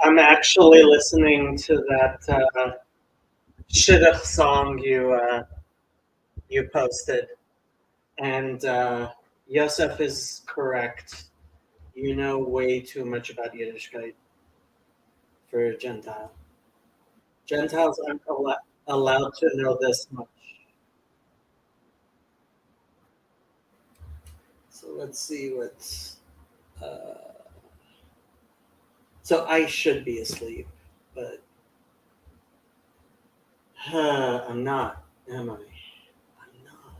I'm actually listening to that Shidduch song you posted, and Yosef is correct. You know way too much about Yiddishkeit for a Gentile. Gentiles aren't allowed to know this much. So let's see what's. Uh, so I should be asleep, but I'm not, am I? I'm not.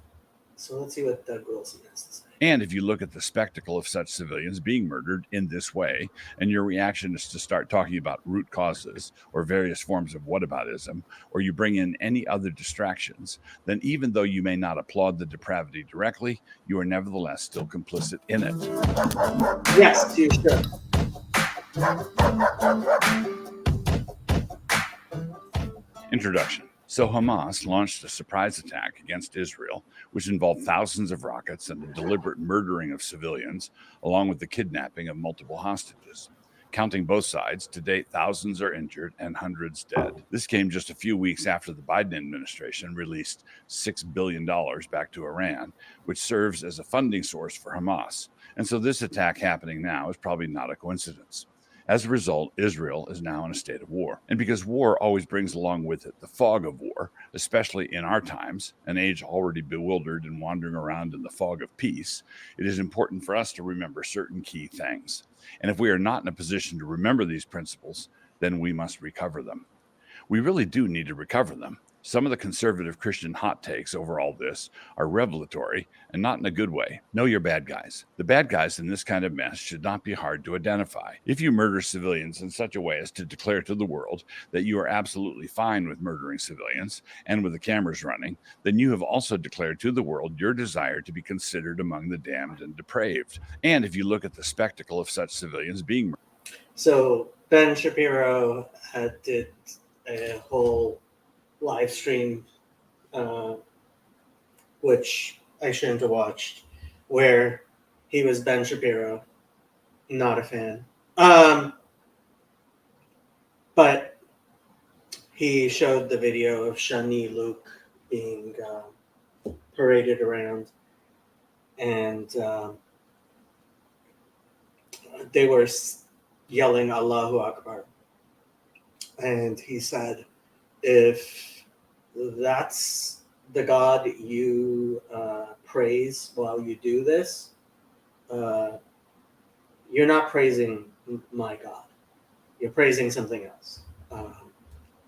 So let's see what Doug Wilson has to say. And if you look at the spectacle of such civilians being murdered in this way, and your reaction is to start talking about root causes or various forms of whataboutism, or you bring in any other distractions, then even though you may not applaud the depravity directly, you are nevertheless still complicit in it. Yes, you should. Introduction. So Hamas launched a surprise attack against Israel, which involved thousands of rockets and the deliberate murdering of civilians, along with the kidnapping of multiple hostages. Counting both sides, to date, thousands are injured and hundreds dead. This came just a few weeks after the Biden administration released $6 billion back to Iran, which serves as a funding source for Hamas. And so this attack happening now is probably not a coincidence. As a result, Israel is now in a state of war. And because war always brings along with it the fog of war, especially in our times, an age already bewildered and wandering around in the fog of peace, it is important for us to remember certain key things. And if we are not in a position to remember these principles, then we must recover them. We really do need to recover them. Some of the conservative Christian hot takes over all this are revelatory and not in a good way. Know your bad guys. The bad guys in this kind of mess should not be hard to identify. If you murder civilians in such a way as to declare to the world that you are absolutely fine with murdering civilians and with the cameras running, then you have also declared to the world your desire to be considered among the damned and depraved. And if you look at the spectacle of such civilians being murdered. So Ben Shapiro did a whole live stream, which I shouldn't have watched, where he was Ben Shapiro, not a fan. But he showed the video of Shani Luke being paraded around, and they were yelling Allahu Akbar. And he said, if that's the God you praise while you do this, you're not praising my God. You're praising something else.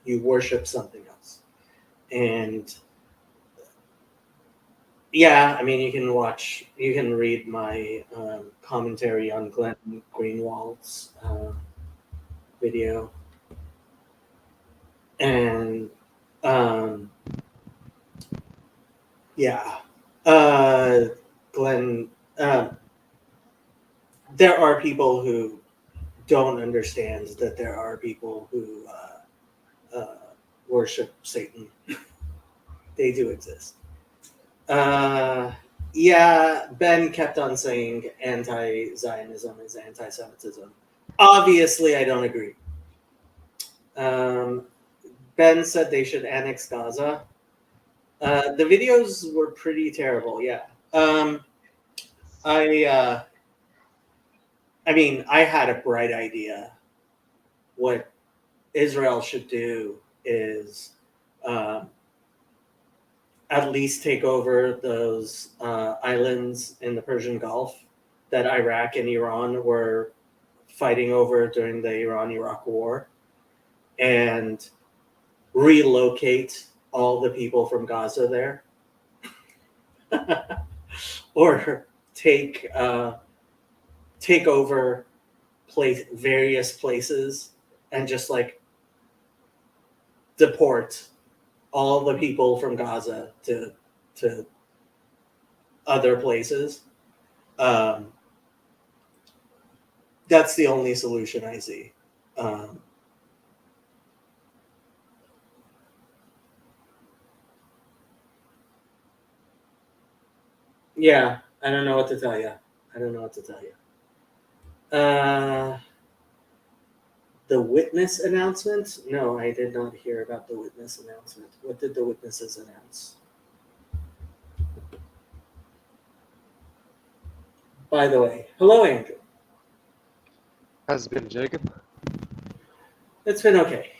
You worship something else. And yeah, I mean, you can read my commentary on Glenn Greenwald's video. And yeah, Glenn, there are people who don't understand that there are people who worship Satan. They do exist. Yeah, Ben kept on saying anti-Zionism is anti-Semitism. Obviously, I don't agree. Ben said they should annex Gaza. The videos were pretty terrible. Yeah. I mean, I had a bright idea. What Israel should do is at least take over those islands in the Persian Gulf that Iraq and Iran were fighting over during the Iran-Iraq War, and relocate all the people from Gaza there, or take over various places and just like deport all the people from Gaza to other places. That's the only solution I see. Yeah, I don't know what to tell you. I don't know what to tell you. The witness announcement? No, I did not hear about the witness announcement. What did the witnesses announce? By the way, hello, Andrew. Has been Jacob. It's been okay.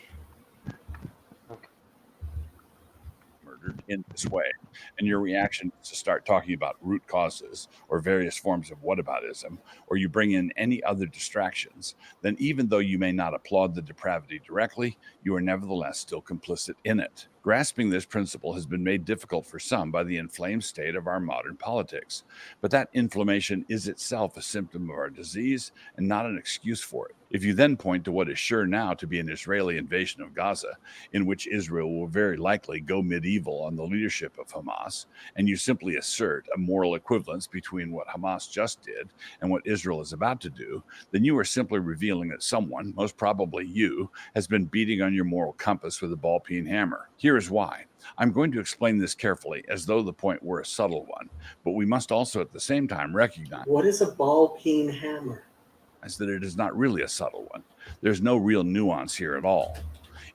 Murdered in this way, and your reaction is to start talking about root causes or various forms of whataboutism, or you bring in any other distractions, then even though you may not applaud the depravity directly, you are nevertheless still complicit in it. Grasping this principle has been made difficult for some by the inflamed state of our modern politics, but that inflammation is itself a symptom of our disease and not an excuse for it. If you then point to what is sure now to be an Israeli invasion of Gaza, in which Israel will very likely go medieval on the leadership of Hamas, and you simply assert a moral equivalence between what Hamas just did and what Israel is about to do, then you are simply revealing that someone, most probably you, has been beating on your moral compass with a ball-peen hammer. Here is why. I'm going to explain this carefully, as though the point were a subtle one, but we must also at the same time recognize What is a ball-peen hammer? that it is not really a subtle one. There's no real nuance here at all.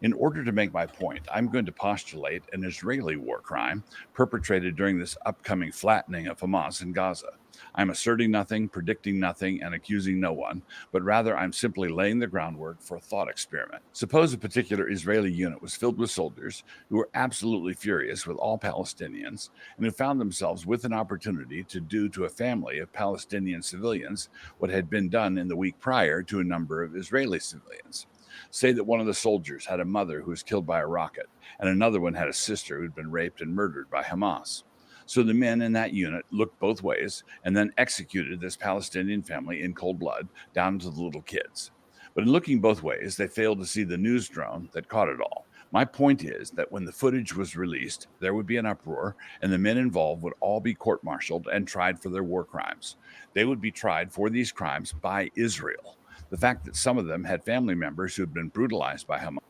In order to make my point, I'm going to postulate an Israeli war crime perpetrated during this upcoming flattening of Hamas in Gaza. I'm asserting nothing, predicting nothing, and accusing no one, but rather I'm simply laying the groundwork for a thought experiment. Suppose a particular Israeli unit was filled with soldiers who were absolutely furious with all Palestinians and who found themselves with an opportunity to do to a family of Palestinian civilians what had been done in the week prior to a number of Israeli civilians. Say that one of the soldiers had a mother who was killed by a rocket, and another one had a sister who'd been raped and murdered by Hamas. So the men in that unit looked both ways and then executed this Palestinian family in cold blood down to the little kids. But in looking both ways, they failed to see the news drone that caught it all. My point is that when the footage was released, there would be an uproar, and the men involved would all be court-martialed and tried for their war crimes. They would be tried for these crimes by Israel. The fact that some of them had family members who had been brutalized by Hamas.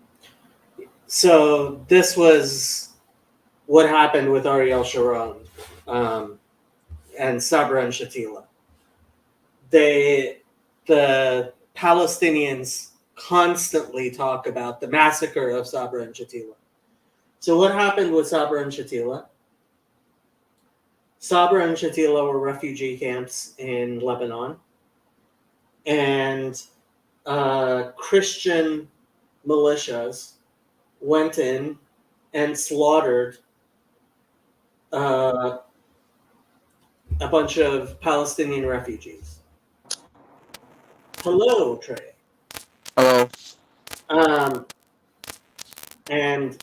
So this was what happened with Ariel Sharon and Sabra and Shatila. The Palestinians constantly talk about the massacre of Sabra and Shatila. So what happened with Sabra and Shatila? Sabra and Shatila were refugee camps in Lebanon, and Christian militias went in and slaughtered a bunch of Palestinian refugees. Hello, Trey. Hello. And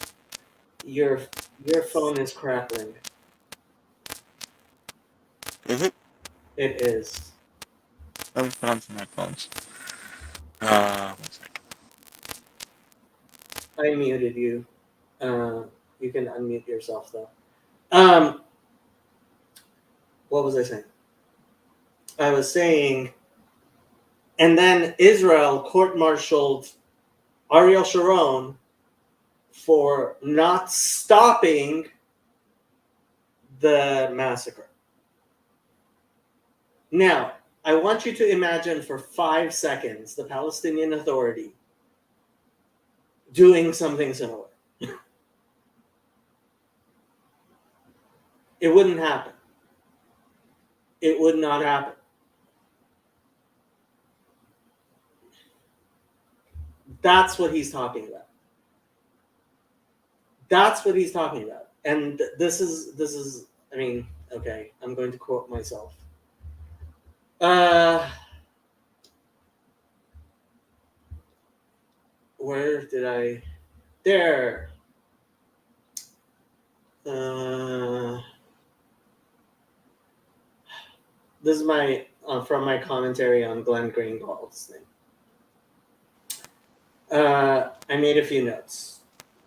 your phone is crackling. Is it? It is. Let me put on some headphones. 1 second. I muted you. You can unmute yourself though. What was I saying? I was saying, and then Israel court-martialed Ariel Sharon for not stopping the massacre. Now, I want you to imagine for 5 seconds the Palestinian Authority doing something similar. It wouldn't happen. It would not happen. That's what he's talking about. That's what he's talking about. And this is I mean, okay, I'm going to quote myself. Where did I? There. This is my from my commentary on Glenn Greenwald's thing. I made a few notes.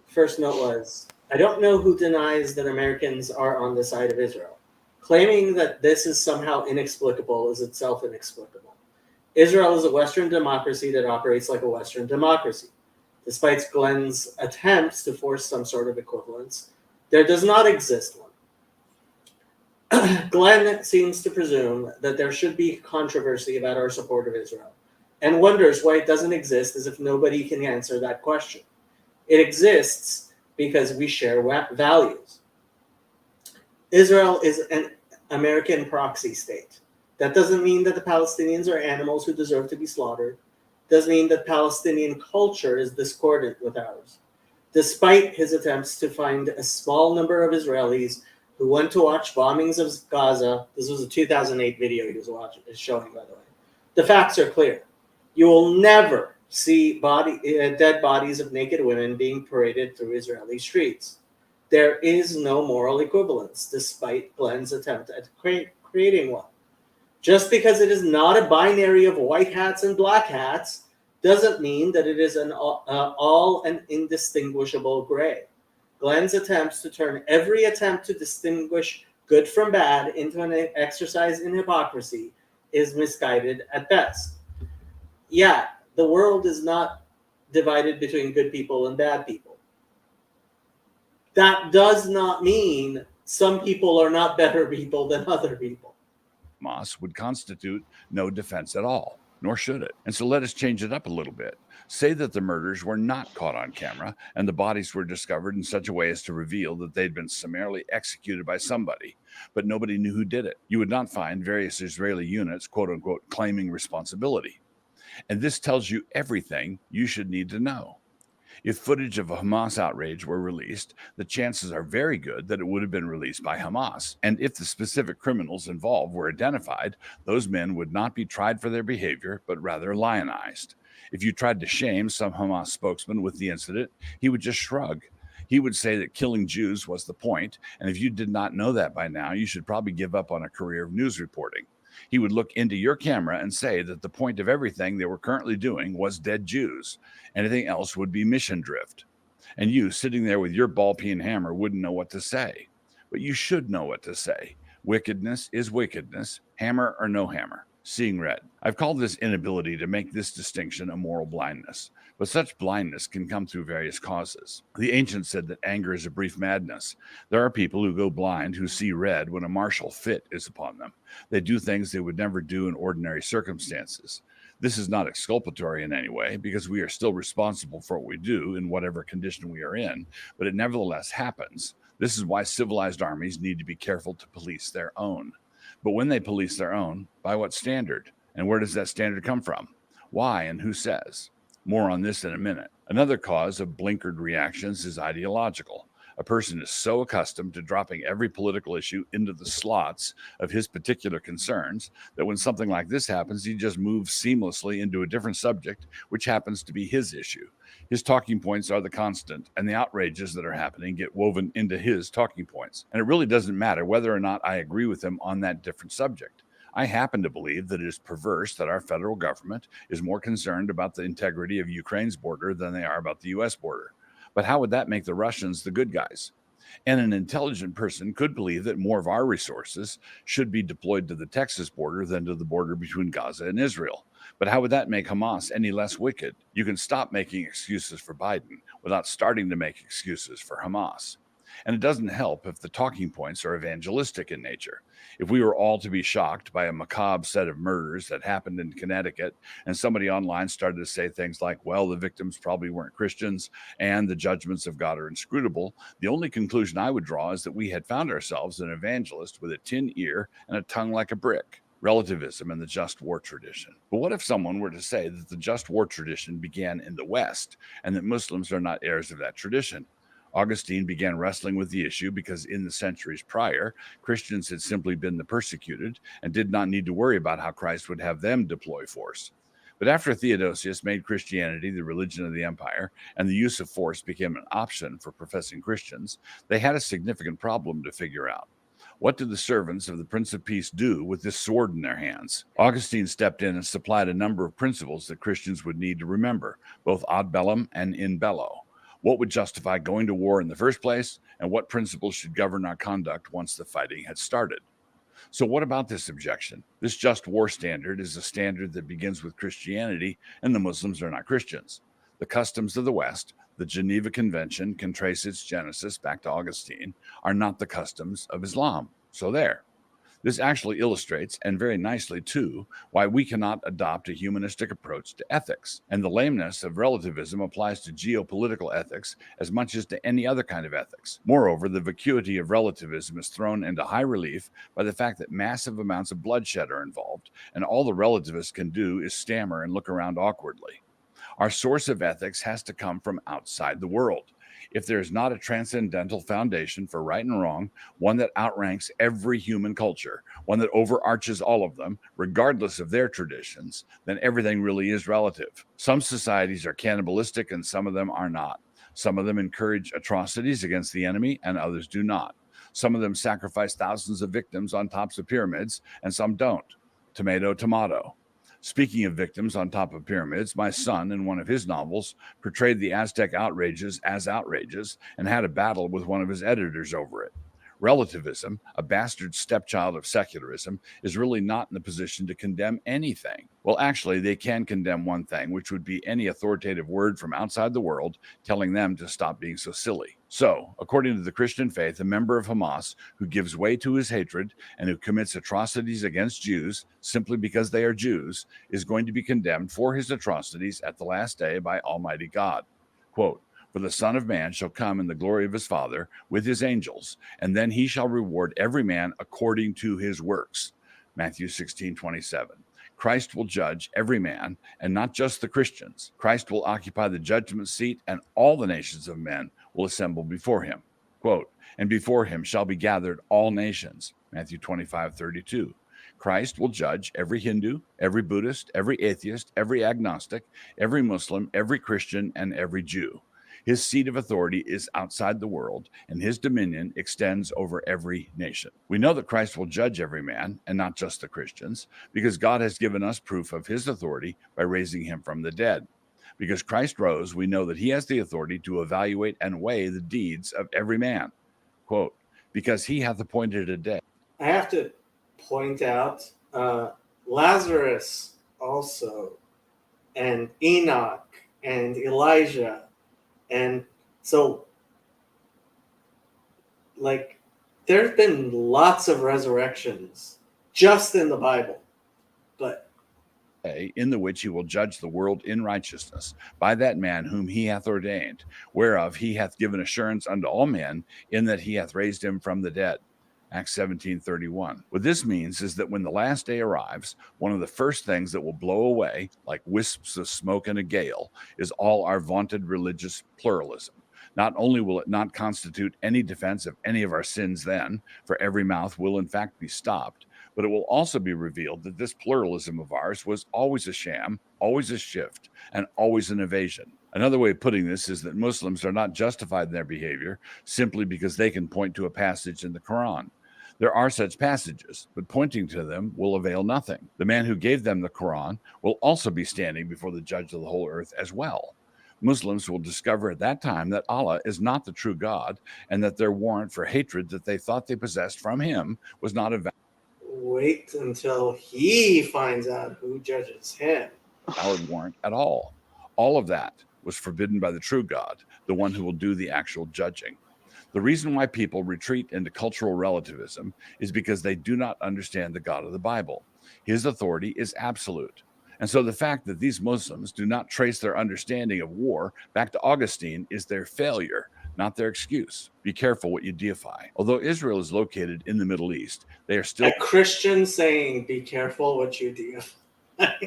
First note was, I don't know who denies that Americans are on the side of Israel. Claiming that this is somehow inexplicable is itself inexplicable. Israel is a Western democracy that operates like a Western democracy. Despite Glenn's attempts to force some sort of equivalence, there does not exist one. Glenn seems to presume that there should be controversy about our support of Israel. and wonders why it doesn't exist as if nobody can answer that question. It exists because we share values. Israel is an American proxy state. That doesn't mean that the Palestinians are animals who deserve to be slaughtered. It doesn't mean that Palestinian culture is discordant with ours. Despite his attempts to find a small number of Israelis who went to watch bombings of Gaza, this was a 2008 video he was showing, by the way. The facts are clear. You will never see dead bodies of naked women being paraded through Israeli streets. There is no moral equivalence, despite Glenn's attempt at creating one. Just because it is not a binary of white hats and black hats doesn't mean that it is an all and indistinguishable gray. Glenn's attempts to turn every attempt to distinguish good from bad into an exercise in hypocrisy is misguided at best. Yeah, the world is not divided between good people and bad people. That does not mean some people are not better people than other people. Hamas would constitute no defense at all, nor should it. And so let us change it up a little bit. Say that the murders were not caught on camera and the bodies were discovered in such a way as to reveal that they'd been summarily executed by somebody, but nobody knew who did it. You would not find various Israeli units, quote unquote, claiming responsibility. And this tells you everything you should need to know. If footage of a Hamas outrage were released, the chances are very good that it would have been released by Hamas. And if the specific criminals involved were identified, those men would not be tried for their behavior, but rather lionized. If you tried to shame some Hamas spokesman with the incident, he would just shrug. He would say that killing Jews was the point, and if you did not know that by now, you should probably give up on a career of news reporting. He would look into your camera and say that the point of everything they were currently doing was dead Jews. Anything else would be mission drift. And you, sitting there with your ball-peen hammer, wouldn't know what to say. But you should know what to say. Wickedness is wickedness, hammer or no hammer. Seeing red. I've called this inability to make this distinction a moral blindness, but such blindness can come through various causes. The ancients said that anger is a brief madness. There are people who go blind who see red when a martial fit is upon them. They do things they would never do in ordinary circumstances. This is not exculpatory in any way, because we are still responsible for what we do in whatever condition we are in, but it nevertheless happens. This is why civilized armies need to be careful to police their own. But when they police their own, by what standard? And where does that standard come from? Why and who says? More on this in a minute. Another cause of blinkered reactions is ideological. A person is so accustomed to dropping every political issue into the slots of his particular concerns that when something like this happens, he just moves seamlessly into a different subject, which happens to be his issue. His talking points are the constant, and the outrages that are happening get woven into his talking points. And it really doesn't matter whether or not I agree with him on that different subject. I happen to believe that it is perverse that our federal government is more concerned about the integrity of Ukraine's border than they are about the U.S. border. But how would that make the Russians the good guys? And an intelligent person could believe that more of our resources should be deployed to the Texas border than to the border between Gaza and Israel. But how would that make Hamas any less wicked? You can stop making excuses for Biden without starting to make excuses for Hamas. And it doesn't help if the talking points are evangelistic in nature. If we were all to be shocked by a macabre set of murders that happened in Connecticut, and somebody online started to say things like, well, the victims probably weren't Christians, and the judgments of God are inscrutable, the only conclusion I would draw is that we had found ourselves an evangelist with a tin ear and a tongue like a brick. Relativism and the just war tradition. But what if someone were to say that the just war tradition began in the West, and that Muslims are not heirs of that tradition? Augustine began wrestling with the issue because in the centuries prior, Christians had simply been the persecuted and did not need to worry about how Christ would have them deploy force. But after Theodosius made Christianity the religion of the empire and the use of force became an option for professing Christians, they had a significant problem to figure out. What do the servants of the Prince of Peace do with this sword in their hands? Augustine stepped in and supplied a number of principles that Christians would need to remember, both ad bellum and in bello. What would justify going to war in the first place, and what principles should govern our conduct once the fighting had started? So what about this objection? This just war standard is a standard that begins with Christianity, and the Muslims are not Christians. The customs of the West, the Geneva Convention can trace its genesis back to Augustine, are not the customs of Islam. So there. This actually illustrates, and very nicely too, why we cannot adopt a humanistic approach to ethics. And the lameness of relativism applies to geopolitical ethics as much as to any other kind of ethics. Moreover, the vacuity of relativism is thrown into high relief by the fact that massive amounts of bloodshed are involved, and all the relativists can do is stammer and look around awkwardly. Our source of ethics has to come from outside the world. If there is not a transcendental foundation for right and wrong, one that outranks every human culture, one that overarches all of them, regardless of their traditions, then everything really is relative. Some societies are cannibalistic and some of them are not. Some of them encourage atrocities against the enemy and others do not. Some of them sacrifice thousands of victims on tops of pyramids and some don't. Tomato, tomato. Speaking of victims on top of pyramids, my son, in one of his novels, portrayed the Aztec outrages as outrages and had a battle with one of his editors over it. Relativism, a bastard stepchild of secularism, is really not in the position to condemn anything. Well, actually, they can condemn one thing, which would be any authoritative word from outside the world telling them to stop being so silly. So, according to the Christian faith, a member of Hamas who gives way to his hatred and who commits atrocities against Jews simply because they are Jews is going to be condemned for his atrocities at the last day by Almighty God. Quote, "For the Son of Man shall come in the glory of his Father with his angels, and then he shall reward every man according to his works." Matthew 16:27. Christ will judge every man, and not just the Christians. Christ will occupy the judgment seat, and all the nations of men will assemble before him. Quote, "And before him shall be gathered all nations." Matthew 25:32. Christ will judge every Hindu, every Buddhist, every atheist, every agnostic, every Muslim, every Christian, and every Jew. His seat of authority is outside the world, and his dominion extends over every nation. We know that Christ will judge every man, and not just the Christians, because God has given us proof of his authority by raising him from the dead. Because Christ rose, we know that he has the authority to evaluate and weigh the deeds of every man. Quote, "Because he hath appointed a day." I have to point out Lazarus also, and Enoch, and Elijah. And so, like, there's been lots of resurrections just in the Bible. But in the which he will judge the world in righteousness by that man whom he hath ordained, whereof he hath given assurance unto all men, in that he hath raised him from the dead. Acts 17:31. What this means is that when the last day arrives, one of the first things that will blow away, like wisps of smoke in a gale, is all our vaunted religious pluralism. Not only will it not constitute any defense of any of our sins then, for every mouth will in fact be stopped, but it will also be revealed that this pluralism of ours was always a sham, always a shift, and always an evasion. Another way of putting this is that Muslims are not justified in their behavior simply because they can point to a passage in the Quran. There are such passages, but pointing to them will avail nothing. The man who gave them the Quran will also be standing before the judge of the whole earth as well. Muslims will discover at that time that Allah is not the true God, and that their warrant for hatred that they thought they possessed from him was not a wait until he finds out who judges him. valid warrant at all. All of that was forbidden by the true God, the one who will do the actual judging. The reason why people retreat into cultural relativism is because they do not understand the God of the Bible. His authority is absolute. And so the fact that these Muslims do not trace their understanding of war back to Augustine is their failure, not their excuse. Be careful what you deify. Although Israel is located in the Middle East, they are still A Christian saying, "Be careful what you deify."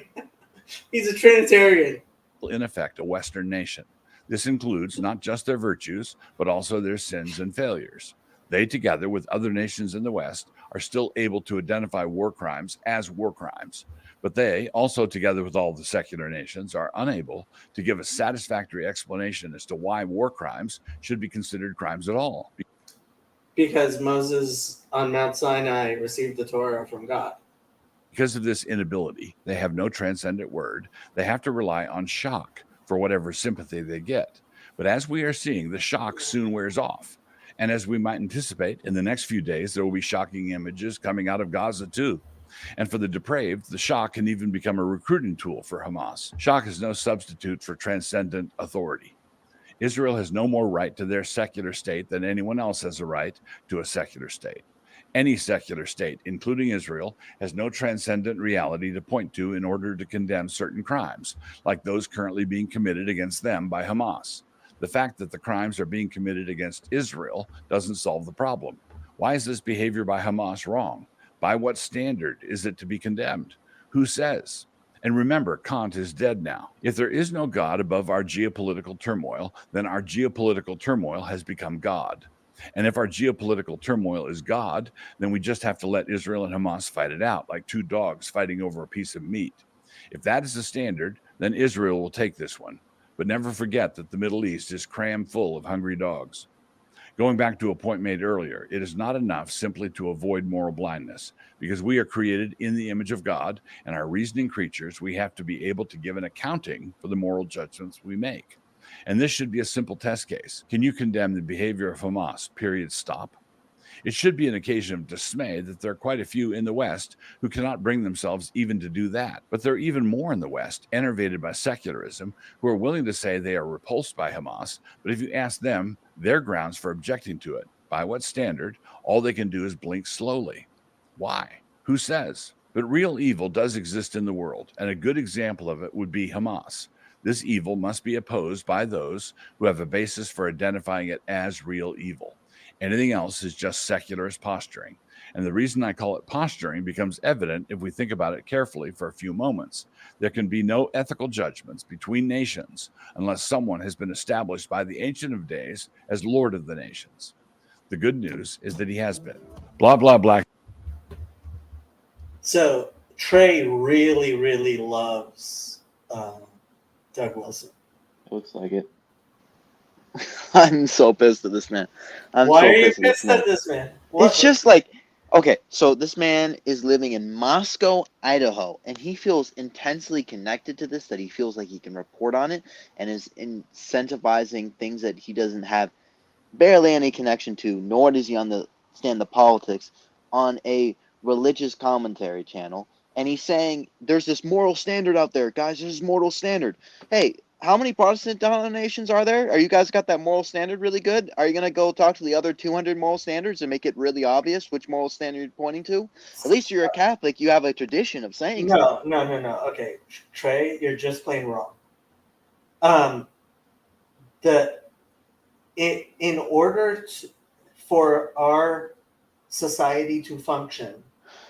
He's a Trinitarian. in effect a Western nation. This includes not just their virtues, but also their sins and failures. They, together with other nations in the West, are still able to identify war crimes as war crimes. But they, also together with all the secular nations, are unable to give a satisfactory explanation as to why war crimes should be considered crimes at all. Because Moses on Mount Sinai received the Torah from God. Because of this inability, they have no transcendent word. They have to rely on shock for whatever sympathy they get. But as we are seeing, the shock soon wears off. And as we might anticipate, in the next few days, there will be shocking images coming out of Gaza too. And for the depraved, the shock can even become a recruiting tool for Hamas. Shock is no substitute for transcendent authority. Israel has no more right to their secular state than anyone else has a right to a secular state. Any secular state, including Israel, has no transcendent reality to point to in order to condemn certain crimes, like those currently being committed against them by Hamas. The fact that the crimes are being committed against Israel doesn't solve the problem. Why is this behavior by Hamas wrong? By what standard is it to be condemned? Who says? And remember, Kant is dead now. If there is no God above our geopolitical turmoil, then our geopolitical turmoil has become God. And if our geopolitical turmoil is God, then we just have to let Israel and Hamas fight it out, like two dogs fighting over a piece of meat. If that is the standard, then Israel will take this one. But never forget that the Middle East is crammed full of hungry dogs. Going back to a point made earlier, it is not enough simply to avoid moral blindness. Because we are created in the image of God and are reasoning creatures, we have to be able to give an accounting for the moral judgments we make. And this should be a simple test case. Can you condemn the behavior of Hamas? Period. Stop. It should be an occasion of dismay that there are quite a few in the West who cannot bring themselves even to do that. But there are even more in the West, enervated by secularism, who are willing to say they are repulsed by Hamas. But if you ask them their grounds for objecting to it, by what standard, all they can do is blink slowly. Why? Who says? But real evil does exist in the world, and a good example of it would be Hamas. This evil must be opposed by those who have a basis for identifying it as real evil. Anything else is just secularist posturing. And the reason I call it posturing becomes evident if we think about it carefully for a few moments. There can be no ethical judgments between nations unless someone has been established by the Ancient of Days as Lord of the nations. The good news is that he has been. Blah, blah, blah. So Trey really, really loves Doug Wilson. Looks like it. I'm so pissed at this man. Why are you pissed at this man? It's just like, okay, so this man is living in Moscow, Idaho, and he feels intensely connected to this, that he feels like he can report on it, and is incentivizing things that he doesn't have barely any connection to, nor does he understand the politics, on a religious commentary channel. And he's saying, there's this moral standard out there. Guys, there's this moral standard. Hey, how many Protestant denominations are there? Are you guys got that moral standard really good? Are you going to go talk to the other 200 moral standards and make it really obvious which moral standard you're pointing to? At least you're a Catholic. You have a tradition of saying No. Okay, Trey, you're just plain wrong. In order for our society to function,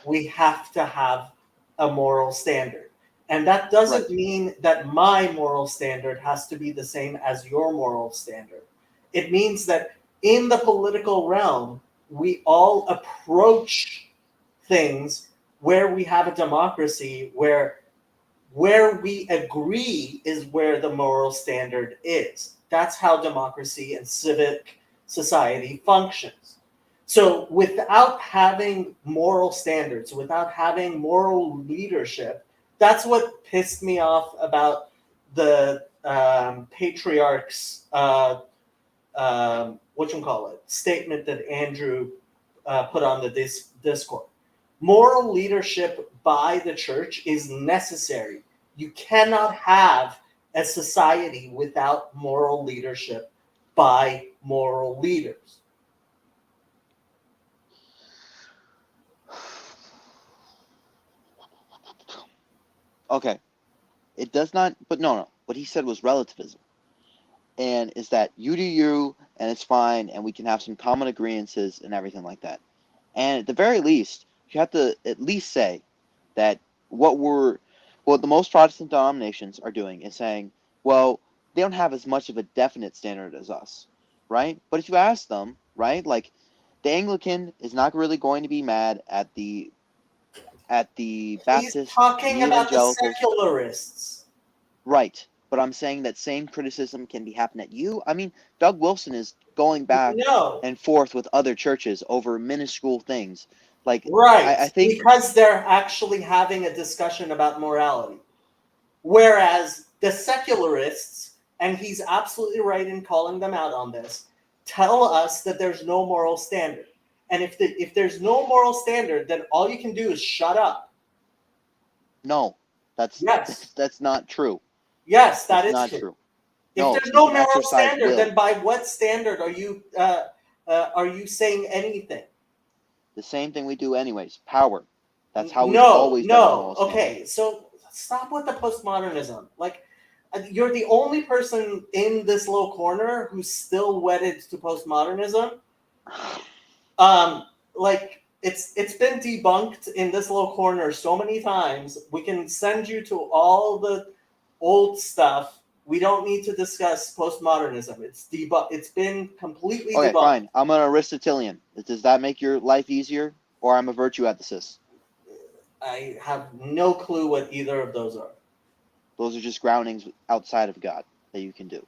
we have to have a moral standard. And that doesn't mean that my moral standard has to be the same as your moral standard. It means that in the political realm, we all approach things where we have a democracy where we agree is where the moral standard is. That's how democracy and civic society functions. So without having moral standards, without having moral leadership, that's what pissed me off about the patriarch's statement that Andrew put on the Discord. Moral leadership by the church is necessary. You cannot have a society without moral leadership by moral leaders. Okay. It does not, but no. What he said was relativism. And is that you do you, and it's fine, and we can have some common agreements and everything like that. And at the very least, you have to at least say that what the most Protestant denominations are doing is saying, well, they don't have as much of a definite standard as us, right? But if you ask them, right, like the Anglican is not really going to be mad at the Baptist, He's talking the about the evangelicals, secularists. right? But I'm saying that same criticism can be happening at you. I mean, Doug Wilson is going back and forth with other churches over minuscule things. Like, right, I think because they're actually having a discussion about morality. Whereas the secularists, and he's absolutely right in calling them out on this, tell us that there's no moral standard. And if there's no moral standard, then all you can do is shut up. No, that's not true. Yes, that is not true. If no, there's no you can moral exercise standard, will. then by what standard are you saying anything? The same thing we do anyways. Power. That's how we've No, always done it in no. Momo's family. Okay, so stop with the postmodernism. Like, you're the only person in this little corner who's still wedded to postmodernism. Like it's been debunked in this little corner so many times. We can send you to all the old stuff. We don't need to discuss postmodernism. It's been completely Okay, debunked. fine. I'm an Aristotelian. Does that make your life easier? Or I'm a virtue ethicist? I have no clue what either of those are. Those are just groundings outside of God that you can do.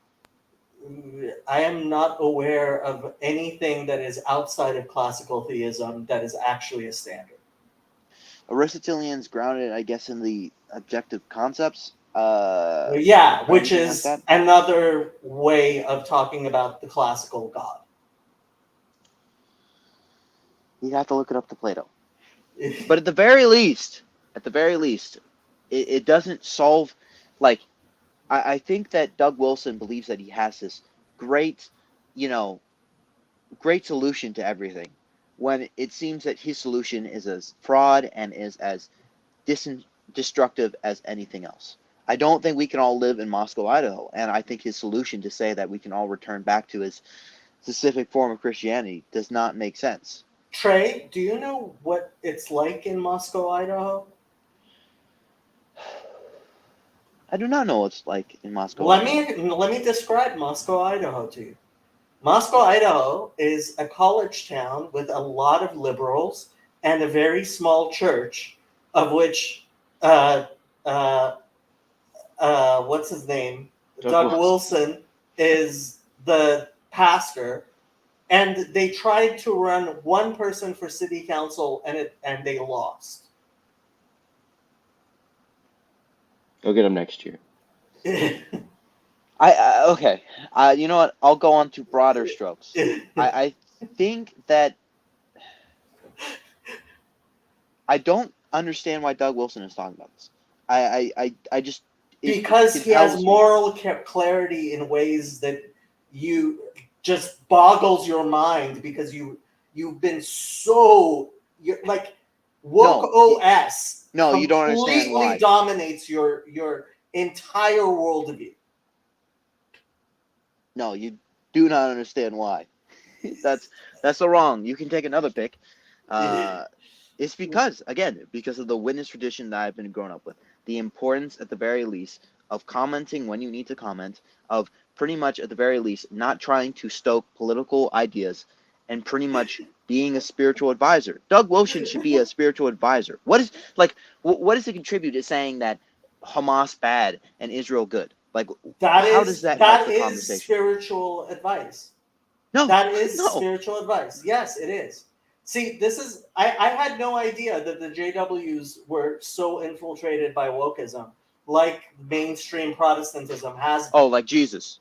I am not aware of anything that is outside of classical theism that is actually a standard. Aristotelians grounded, I guess, in the objective concepts. Yeah, or which anything like is that. another way of talking about the classical God. You'd have to look it up to Plato. But at the very least, it doesn't solve, like, I think that Doug Wilson believes that he has this great, great solution to everything, when it seems that his solution is as fraud and is as destructive as anything else. I don't think we can all live in Moscow, Idaho, and I think his solution to say that we can all return back to his specific form of Christianity does not make sense. Trey, do you know what it's like in Moscow, Idaho? I do not know what it's like in Moscow. Let Idaho. me describe Moscow, Idaho to you. Moscow, Idaho is a college town with a lot of liberals and a very small church, of which what's his name? Doug Wilson is the pastor, and they tried to run one person for city council, and they lost. Go get him next year. Okay. You know what? I'll go on to broader strokes. I think that I don't understand why Doug Wilson is talking about this. I just because he has moral clarity in ways that you just boggles your mind, because you've been so like woke OS. No, you don't understand why. Completely dominates your entire worldview. No, you do not understand why. That's so wrong. You can take another pick. It's because of the witness tradition that I've been growing up with. The importance, at the very least, of commenting when you need to comment, of pretty much, at the very least, not trying to stoke political ideas, and pretty much being a spiritual advisor. Doug Wilson should be a spiritual advisor. What does it contribute to saying that Hamas bad and Israel good? Like, how does that help the conversation? Spiritual advice. No, that is spiritual advice. Yes, it is. See, I had no idea that the JWs were so infiltrated by wokeism, like mainstream Protestantism has been. Oh, like Jesus.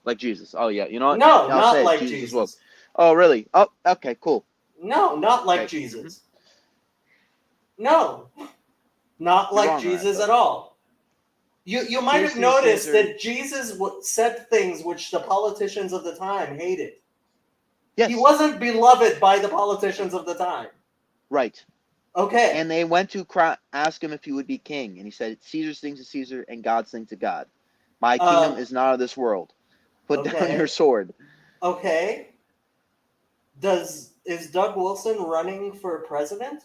Oh, yeah. You know what? No, not like Jesus. Woke. Oh, really? Oh, okay, cool. No, not like Jesus. No, not like Jesus at all. You might have noticed that Jesus said things which the politicians of the time hated. Yes. He wasn't beloved by the politicians of the time. Right. Okay. And they went to ask him if he would be king, and he said, "Caesar's things to Caesar, and God's things to God. My kingdom is not of this world. Put down your sword." Okay. Is Doug Wilson running for president?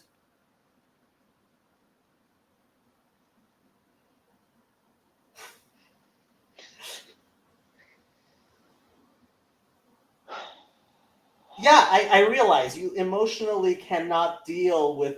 Yeah, I realize you emotionally cannot deal with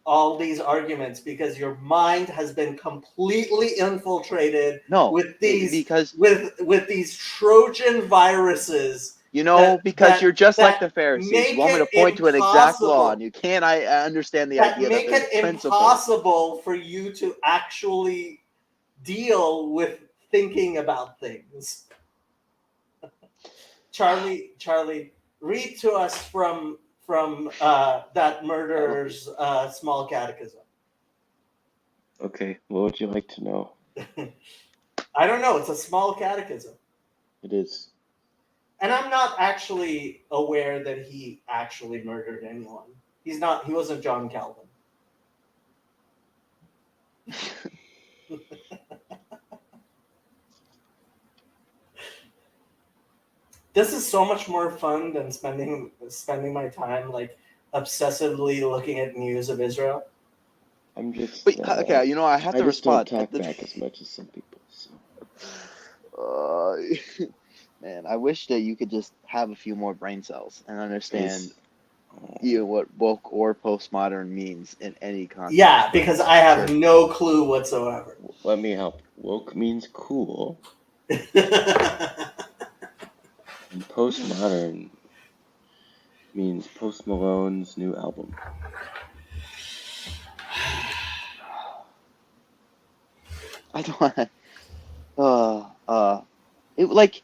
all these arguments because your mind has been completely infiltrated with these Trojan viruses. Because you're just like the Pharisees. You want me to point to an exact law, and you can't. I understand the idea that make it impossible for you to actually deal with thinking about things. Charlie, read to us from that murderer's small catechism. Okay, what would you like to know? I don't know. It's a small catechism. It is. And I'm not actually aware that he actually murdered anyone. He's not. He wasn't John Calvin. This is so much more fun than spending my time like obsessively looking at news of Israel. I'm just. But okay, you know, I have I to just don't respond. talk back as much as some people. So. Man, I wish that you could just have a few more brain cells and understand Is- what woke or postmodern means in any context. Yeah, because I have Sure. no clue whatsoever. Let me help. Woke means cool, and postmodern means Post Malone's new album. I don't. It like,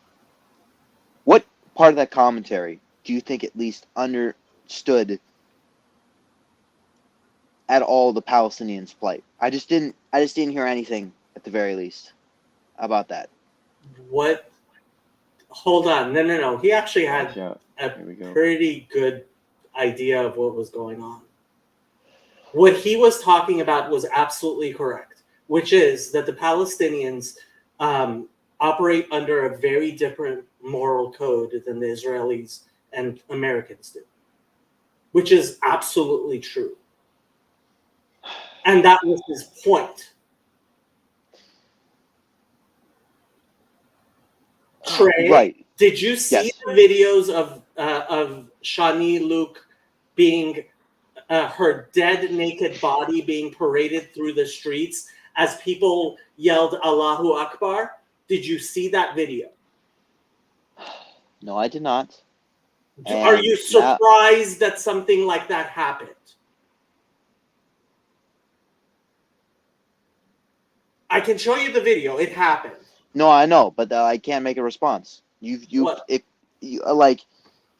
what part of that commentary do you think at least understood at all the Palestinians' plight? I just didn't hear anything at the very least about that. What? Hold on. No. He actually had Watch out. a Here we go. pretty good idea of what was going on. What he was talking about was absolutely correct, which is that the Palestinians operate under a very different moral code than the Israelis and Americans do, which is absolutely true. And that was his point. Trey, Right. did you see Yes. the videos of Shani Luke being her dead naked body being paraded through the streets as people yelled Allahu Akbar? Did you see that video? No, I did not. Are And you surprised that something like that happened? I can show you the video. It happened. No, I know, but I can't make a response. What?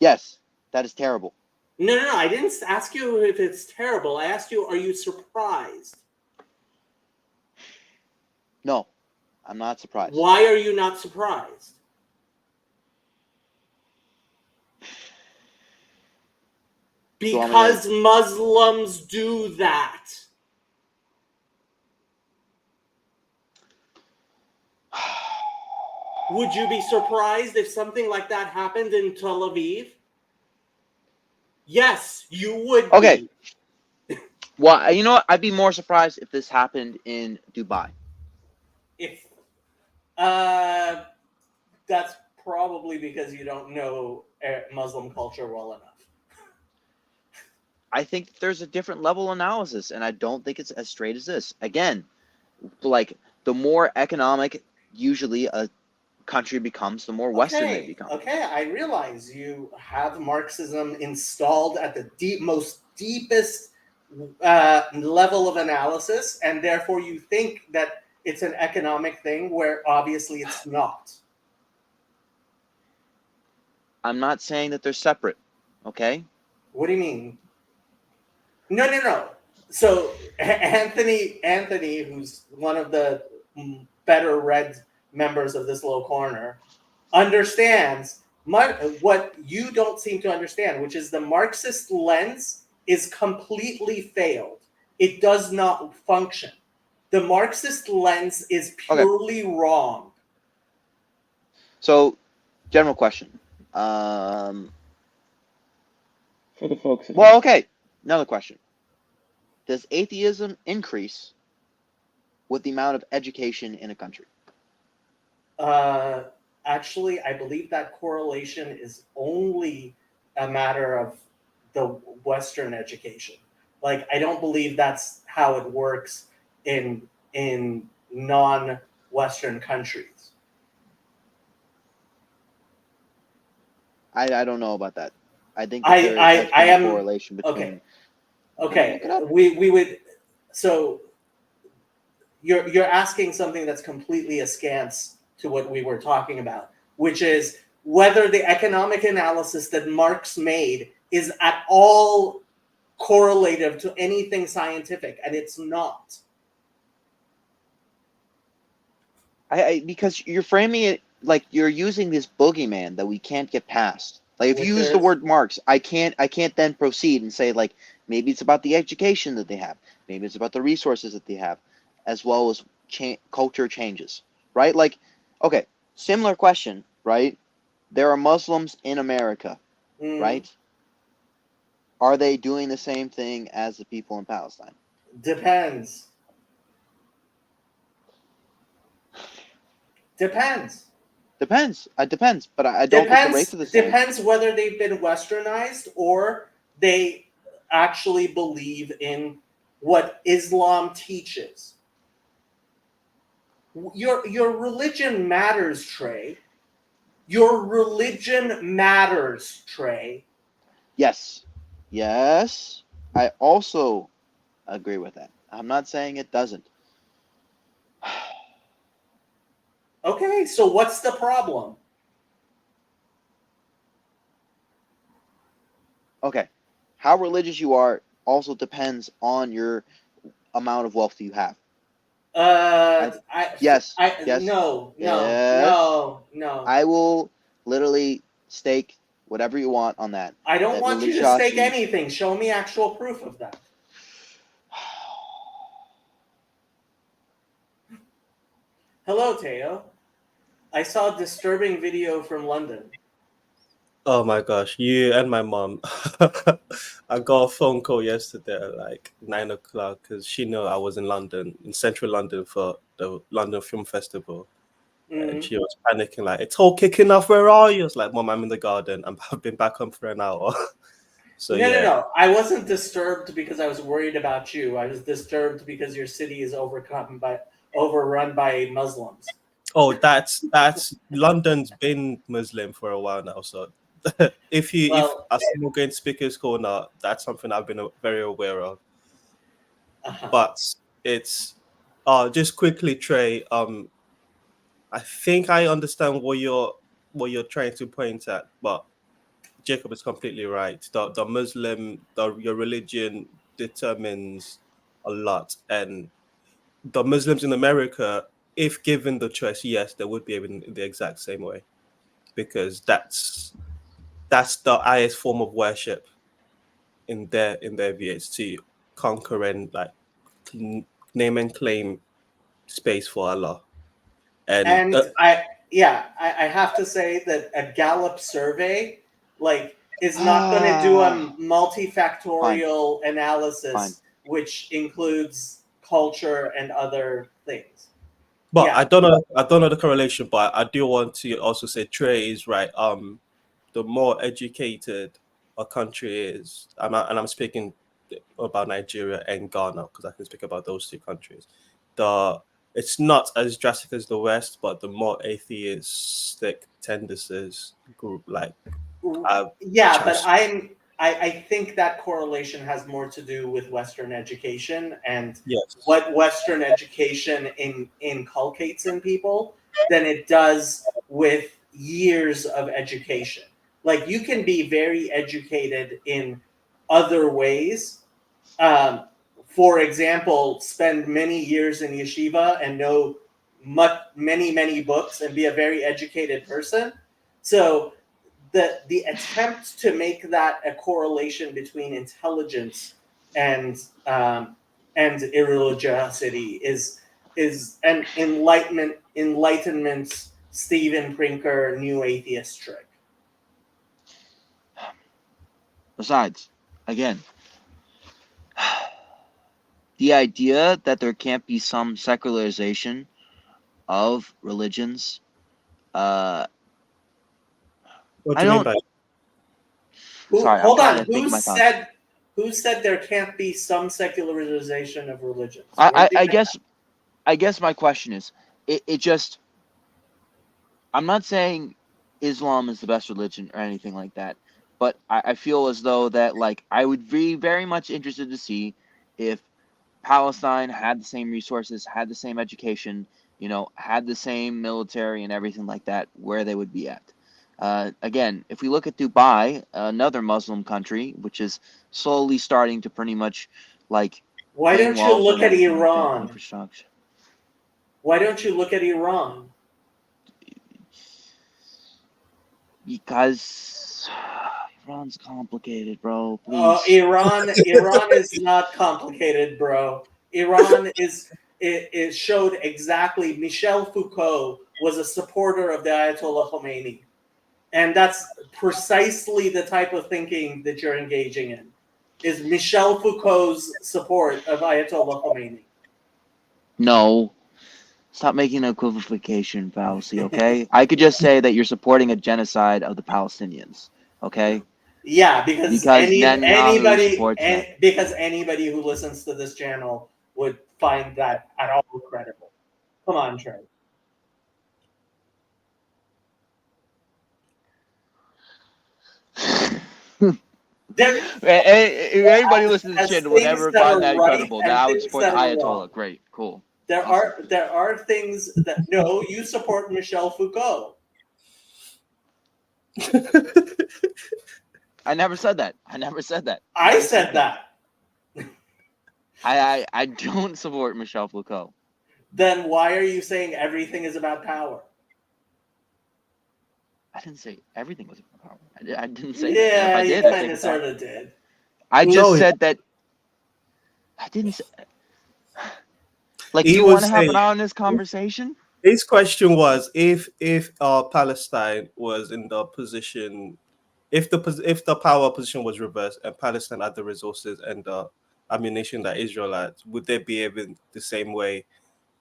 Yes, that is terrible. No. I didn't ask you if it's terrible. I asked you, are you surprised? No, I'm not surprised. Why are you not surprised? Because Muslims do that. Would you be surprised if something like that happened in Tel Aviv? Yes, you would. Okay. Be. Well, you know what? I'd be more surprised if this happened in Dubai. If that's probably because you don't know Muslim culture well enough. I think there's a different level analysis, and I don't think it's as straight as this. Again, like, the more economic usually a country becomes, the more Western they become. Okay, I realize you have Marxism installed at the most deepest level of analysis, and therefore you think that it's an economic thing where obviously it's not. I'm not saying that they're separate, okay? What do you mean? No. So Anthony, who's one of the better read members of this little corner, understands what you don't seem to understand, which is the Marxist lens is completely failed. It does not function. The Marxist lens is purely wrong. So, general question. For the folks at Well, home. okay. Another question. Does atheism increase with the amount of education in a country? Actually, I believe that correlation is only a matter of the Western education. Like, I don't believe that's how it works in non-Western countries. I don't know about that. I think that there has been a correlation between. Okay. We would. So you're asking something that's completely askance to what we were talking about, which is whether the economic analysis that Marx made is at all correlative to anything scientific, and it's not. Because you're framing it like you're using this boogeyman that we can't get past. Like, if you use the word Marx, I can't then proceed and say, like, Maybe it's about the education that they have. Maybe it's about the resources that they have, as well as culture changes, right? Like, okay, similar question, right? There are Muslims in America, right? Are they doing the same thing as the people in Palestine? Depends. Depends. It depends, but I don't think the rates are the same. Depends whether they've been westernized or they actually believe in what Islam teaches. Your religion matters, Trey. Your religion matters, Trey. Yes. I also agree with that. I'm not saying it doesn't. Okay, so what's the problem? Okay. How religious you are also depends on your amount of wealth you have. Yes. No. I will literally stake whatever you want on that. I don't That want you to stake religiosity- anything. Show me actual proof of that. Hello, Teo. I saw a disturbing video from London. Oh my gosh, you and my mom. I got a phone call yesterday at like 9 o'clock because she knew I was in London, in central London for the London Film Festival. And she was panicking, like, it's all kicking off. Where are you? I was like, Mom, I'm in the garden. I've been back home for an hour. So No. I wasn't disturbed because I was worried about you. I was disturbed because your city is overrun by Muslims. Oh, that's London's been Muslim for a while now. So if a single going speakers corner, that's something I've been very aware of. But it's just quickly, Trey. I think I understand what you're trying to point at, but Jacob is completely right. Your religion determines a lot, and the Muslims in America, if given the choice, yes, they would be in the exact same way, because that's the highest form of worship in their view. It's to conquer and like name and claim space for Allah. And I have to say that a Gallup survey, is not going to do a multifactorial analysis, which includes culture and other things. But I don't know the correlation, but I do want to also say Trey is right. The more educated a country is, and I'm speaking about Nigeria and Ghana because I can speak about those two countries. It's not as drastic as the West, but the more atheistic tendencies group like. But I think that correlation has more to do with Western education and what Western education inculcates in people than it does with years of education. Like, you can be very educated in other ways. For example, spend many years in yeshiva and know many books and be a very educated person. So the attempt to make that a correlation between intelligence and irreligiosity is an enlightenment Steven Pinker new atheist trick. Besides, again, the idea that there can't be some secularization of religions, what do you mean by? Hold on. Who said there can't be some secularization of religions? I guess my question is, it just, I'm not saying Islam is the best religion or anything like that, but I feel as though that, like, I would be very much interested to see if Palestine had the same resources, had the same education, had the same military and everything like that, where they would be at. Again, if we look at Dubai, another Muslim country, which is slowly starting to pretty much like. Why don't you look at Iran? Infrastructure. Why don't you look at Iran? Because Iran's complicated, bro. Please. Iran is not complicated, bro. Iran is. It showed exactly. Michel Foucault was a supporter of the Ayatollah Khomeini, and that's precisely the type of thinking that you're engaging in. Is Michel Foucault's support of Ayatollah Khomeini? No. Stop making an equivocation fallacy, okay? I could just say that you're supporting a genocide of the Palestinians, okay? Yeah, because Netanyahu supports that. because anybody who listens to this channel would find that at all credible. Come on, Trey. If anybody listening to this channel would ever find that right incredible, that I would support the that are Ayatollah. wrong. Great, cool. There are things that no, you support Michel Foucault. I never said that. I said that. I don't support Michel Foucault. Then why are you saying everything is about power? I didn't say everything was about power. I didn't say Yeah, that. you If I did, I kind take of it sort back. of did. I just No, said that. I didn't say. Like, He do you want was to have an saying- honest conversation? His question was if Palestine was in the position, if the power position was reversed and Palestine had the resources and the ammunition that Israel had, would they behave in the same way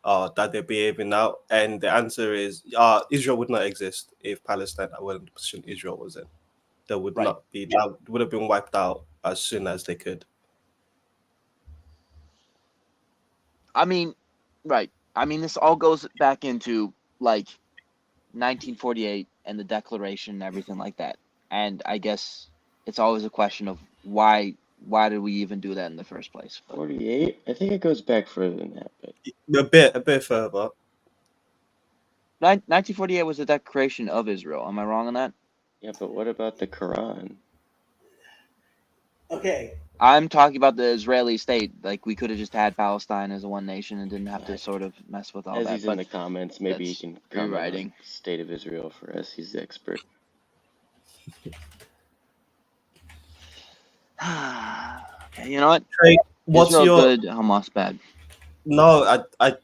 that they're behaving now? And the answer is Israel would not exist if Palestine were in the position Israel was in. That would Right. not be, that would have been wiped out as soon as they could. I mean, right. I mean, this all goes back into like 1948 and the Declaration and everything like that. And I guess it's always a question of why did we even do that in the first place? But 48? I think it goes back further than that, but A bit further. 1948 was the Declaration of Israel. Am I wrong on that? yeah, but what about the Quran? Okay. I'm talking about the Israeli state. Like, we could have just had Palestine as a one nation and didn't have to sort of mess with all As that. he's in the comments, maybe he that's can comment on rewriting. the state of Israel for us. He's the expert. Okay, you know what? Trey, what's Israel your good, Hamas bad. No, I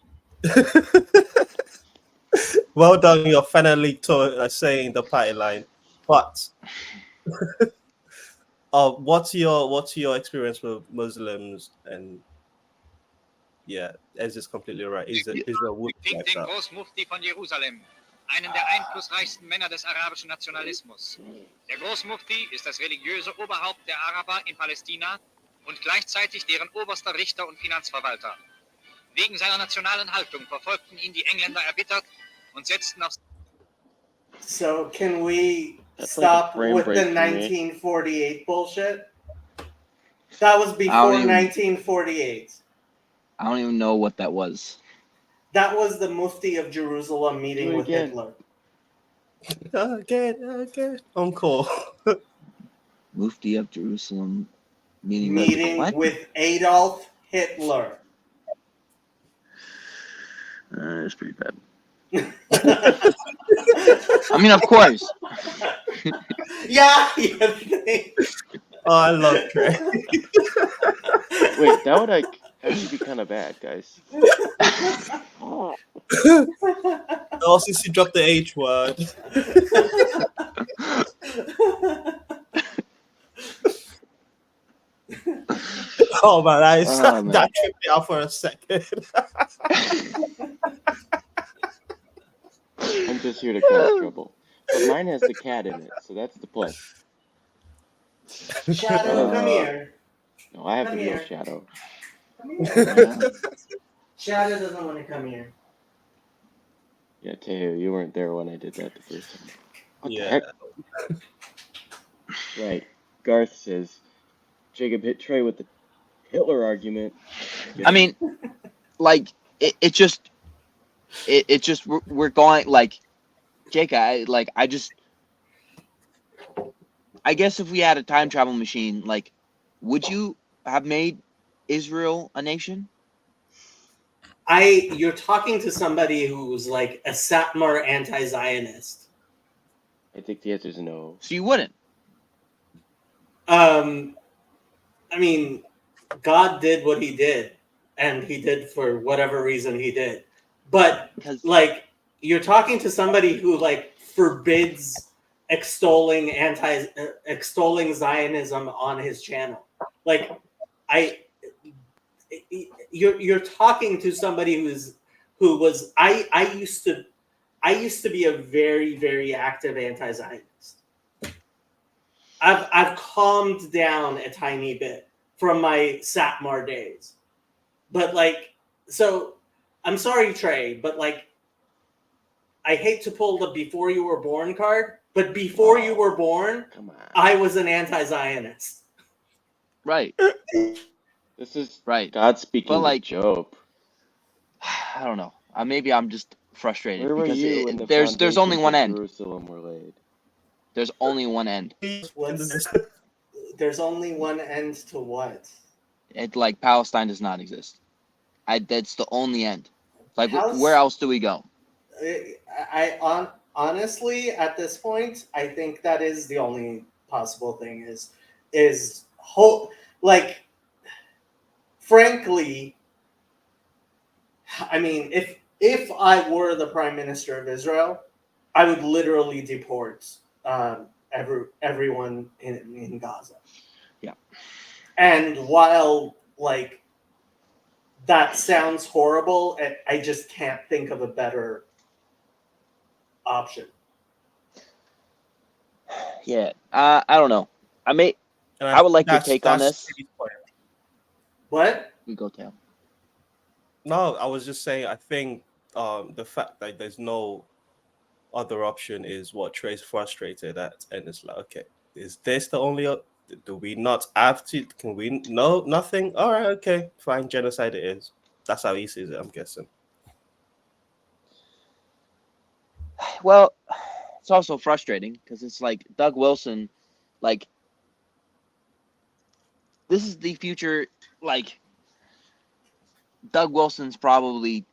well done, you're finally saying the party line. But what's your experience with Muslims? And yeah, Ez is completely right. Israel would Fing like den that. Großmufti von Jerusalem, einen der einflussreichsten Männer des arabischen Nationalismus. Der Großmufti ist das religiöse Oberhaupt der Araber in Palästina und gleichzeitig deren oberster Richter und Finanzverwalter. Wegen seiner nationalen Haltung verfolgten ihn die Engländer erbittert und setzten auf So can we That's like a stop frame with the break for me. 1948 bullshit? That was before 1948. I don't even know what that was. That was the Mufti of Jerusalem meeting Do it with again. Hitler. Again, encore. Mufti of Jerusalem meeting Meeting with Adolf Hitler. It's pretty bad. I mean, of course. Yeah, you think. Oh, I love Trey. Wait, that would actually be kind of bad, guys. Also, since you dropped the H word. Oh man, that tripped me out for a second. I'm just here to cause trouble. But mine has the cat in it, so that's the plus. Shadow, come here. No, I have Come the real here. shadow. Come here. Shadow doesn't want to come here. Yeah, Tehu, you weren't there when I did that the first time. What the Yeah. heck? Right. Garth says, Jacob hit Trey with the Hitler argument. I mean, like, it just we're going, like, Jake, I guess if we had a time travel machine, like, would you have made Israel a nation? You're talking to somebody who's like a Satmar anti-Zionist. I think the answer is no. So you wouldn't. I mean, God did what he did, and he did for whatever reason he did. But Because like, you're talking to somebody who like forbids extolling Zionism on his channel. Like, I you're talking to somebody who was I used to be a very, very active anti-Zionist. I've calmed down a tiny bit from my Satmar days. But like, so I'm sorry, Trey, but like, I hate to pull the before you were born card, but before you were born, Come on. I was an anti-Zionist. right, This is right. God speaking But like, to Job. I don't know. Maybe I'm just frustrated Where were because you when the there's only foundations one of end. Jerusalem were laid? There's only one end. There's only one end to what? It like Palestine does not exist. That's the only end. Like How's- where else do we go? Honestly, at this point, I think that is the only possible thing. Is whole like, frankly, I mean, if I were the prime minister of Israel, I would literally deport everyone in Gaza. Yeah. And while like that sounds horrible, I just can't think of a better option. Yeah. I don't know. I would like your take on this. What? You go, Tail. No, I was just saying. I think the fact that there's no other option is what Trey's frustrated at, and it's like, okay, is this the only? Do we not have to? Can we? No, nothing. All right, okay, fine. Genocide it is. That's how he sees it. I'm guessing. Well, it's also frustrating because it's like Doug Wilson, like this is the future. Like Doug Wilson's probably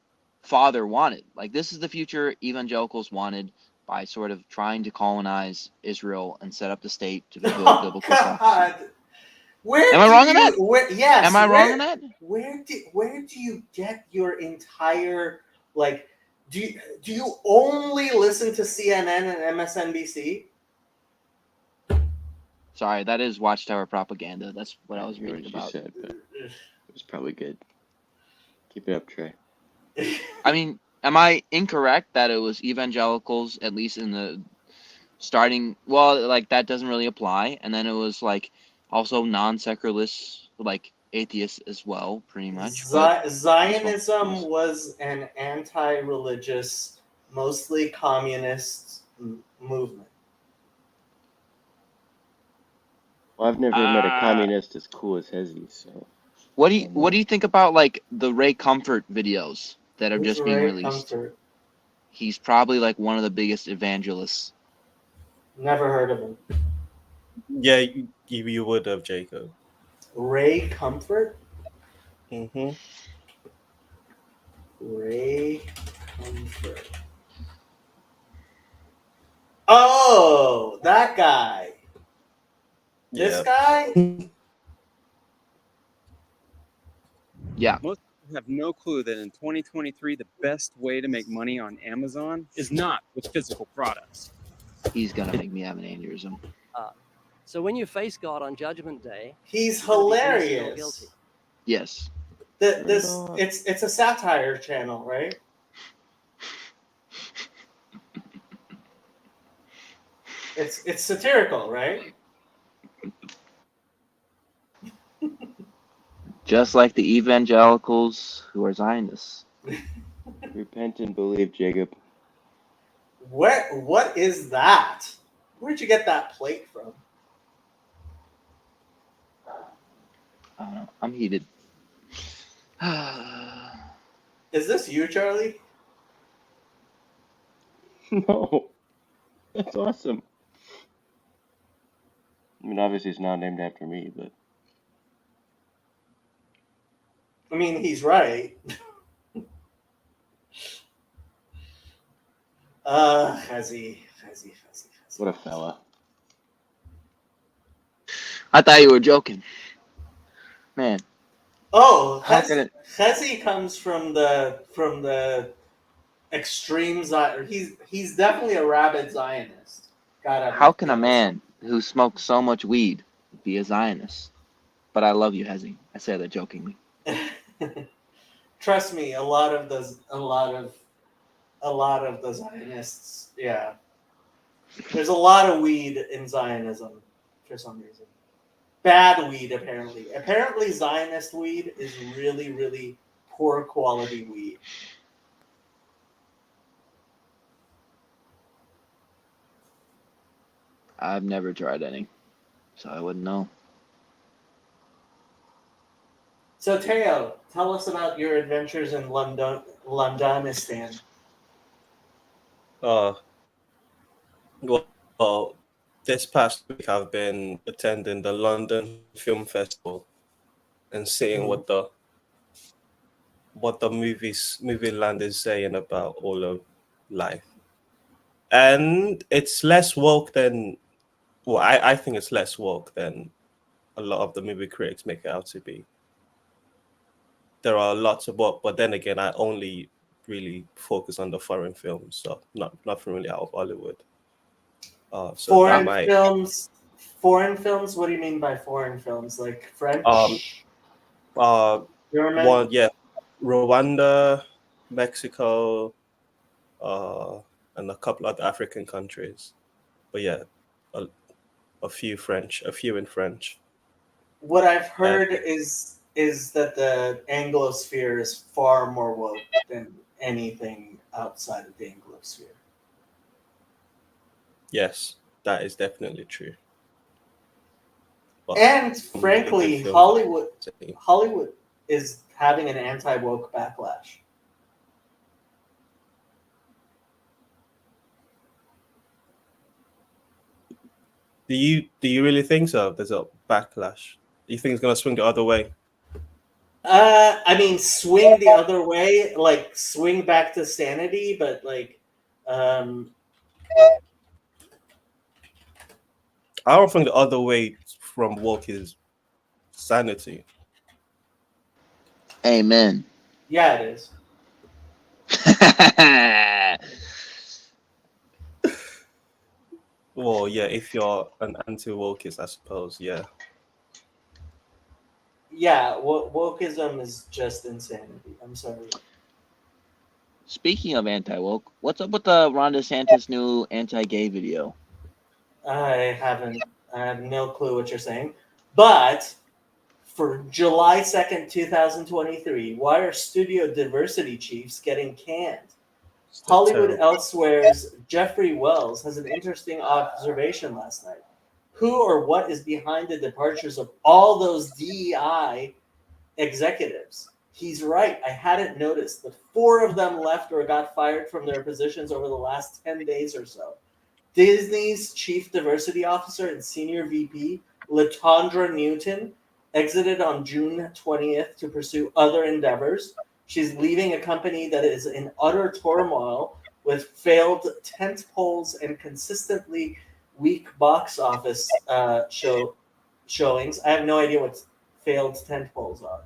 father wanted. Like this is the future evangelicals wanted by sort of trying to colonize Israel and set up the state to fulfill biblical prophecy. God. Where Am I do wrong on you- that? Where, yes. Am I wrong on that? Where do you get your entire like? Do you only listen to CNN and MSNBC? Sorry, that is Watchtower propaganda. That's what I was I hear reading what you about. said, but it was probably good. Keep it up, Trey. I mean, am I incorrect that it was evangelicals, at least in the starting? Well, like that doesn't really apply. And then it was like also non-secularists, like atheists as well, pretty much. But Zionism was an anti-religious, mostly communist movement. Well, I've never met a communist as cool as Hezi, so. what do you think about like the Ray Comfort videos that are Who's just being Ray released? Comfort? He's probably like one of the biggest evangelists. Never heard of him. Yeah, you would have, Jacob. Ray Comfort? Mm-hmm. Ray Comfort. Oh, that guy. This guy? Yeah. Most people have no clue that in 2023, the best way to make money on Amazon is not with physical products. He's gonna make me have an aneurysm. So when you face God on Judgment Day, He's you're gonna be innocent or hilarious. guilty. Yes. It's a satire channel, right? It's satirical, right? Just like the evangelicals who are Zionists. Repent and believe, Jacob. What is that? Where'd you get that plate from? I don't know. I'm heated. Is this you, Charlie? No. That's awesome. I mean, obviously it's not named after me, but. I mean, he's right. Hezzy. What a fella. I thought you were joking. Man, Oh, how can it? Chezi comes from the extreme Zion. He's definitely a rabid Zionist. How can a man who smokes so much weed be a Zionist? But I love you, Hezi. I say that jokingly. Trust me, a lot of the Zionists, yeah. There's a lot of weed in Zionism for some reason. Bad weed, apparently. Apparently, Zionist weed is really, really poor quality weed. I've never tried any, so I wouldn't know. So, Teo, tell us about your adventures in Londonistan. Well, this past week I've been attending the London Film Festival and seeing what the movie land is saying about all of life. And it's less woke than I think it's less woke than a lot of the movie critics make it out to be. There are lots of woke, but then again, I only really focus on the foreign films, so nothing really out of Hollywood. So Foreign films. Foreign films. What do you mean by foreign films? Like French? German? Rwanda, Mexico, and a couple other African countries. But yeah, a few in French. What I've heard is that the Anglosphere is far more woke than anything outside of the Anglosphere. Yes, that is definitely true. But and frankly, Hollywood is having an anti-woke backlash. Do you really think so? There's a backlash. Do you think it's gonna swing the other way? I mean, swing the other way, like swing back to sanity, but like, I don't think the other way from woke is sanity. Amen. Yeah, it is. Well, yeah, if you're an anti-wokeist, I suppose, yeah. Yeah, wokeism is just insanity. I'm sorry. Speaking of anti-woke, what's up with the Ron DeSantis new anti-gay video? I have no clue what you're saying. But for July 2nd, 2023, why are studio diversity chiefs getting canned? Hollywood Elsewhere's Jeffrey Wells has an interesting observation last night. Who or what is behind the departures of all those DEI executives? He's right. I hadn't noticed, but 4 of them left or got fired from their positions over the last 10 days or so. Disney's chief diversity officer and senior VP, Latondra Newton, exited on June 20th to pursue other endeavors. She's leaving a company that is in utter turmoil with failed tent poles and consistently weak box office showings. I have no idea what failed tent poles are.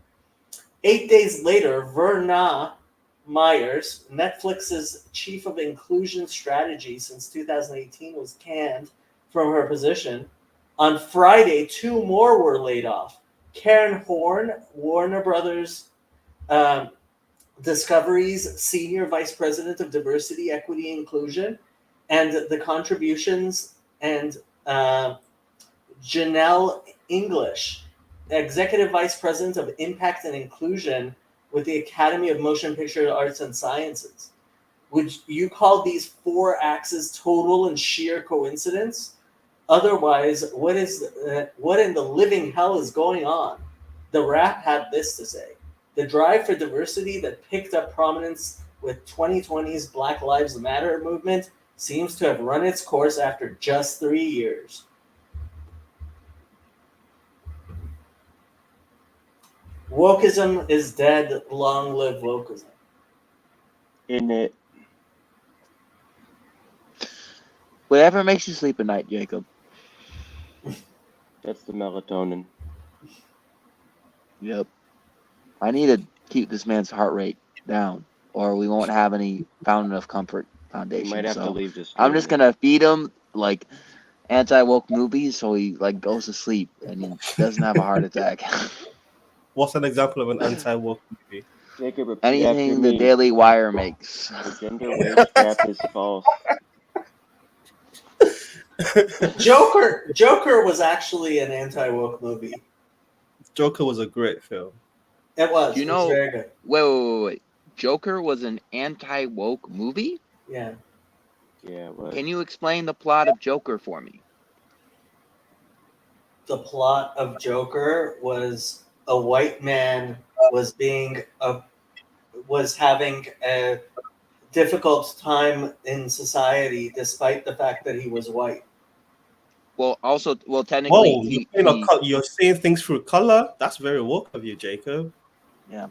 8 days later, Verna Myers, Netflix's chief of inclusion strategy since 2018, was canned from her position. On Friday, 2 more were laid off. Karen Horn, Warner Brothers Discovery's senior vice president of diversity, equity, inclusion, and the contributions, and Janelle English, executive vice president of impact and inclusion with the Academy of Motion Picture Arts and Sciences. Would you call these 4 axes total and sheer coincidence? Otherwise, what in the living hell is going on? The Wrap had this to say. The drive for diversity that picked up prominence with 2020's Black Lives Matter movement seems to have run its course after just 3 years. Wokeism is dead. Long live wokeism. In it. Whatever makes you sleep at night, Jacob. That's the melatonin. Yep. I need to keep this man's heart rate down, or we won't have any Fountain of Comfort You Foundation. might have to So leave this. I'm just gonna feed him like anti-woke movies, so he like goes to sleep and he doesn't have a heart attack. What's an example of an anti-woke movie? Jacob, repeat after Anything the me. Daily Wire makes. The gender wage gap is false. Joker was actually an anti-woke movie. Joker was a great film. It was. You It know- was very good. Wait. Joker was an anti-woke movie? Yeah. Yeah, what? Can you explain the plot of Joker for me? The plot of Joker was a white man was having a difficult time in society despite the fact that he was white. Well, technically, Whoa, you're seeing things through color. That's very woke of you, Jacob.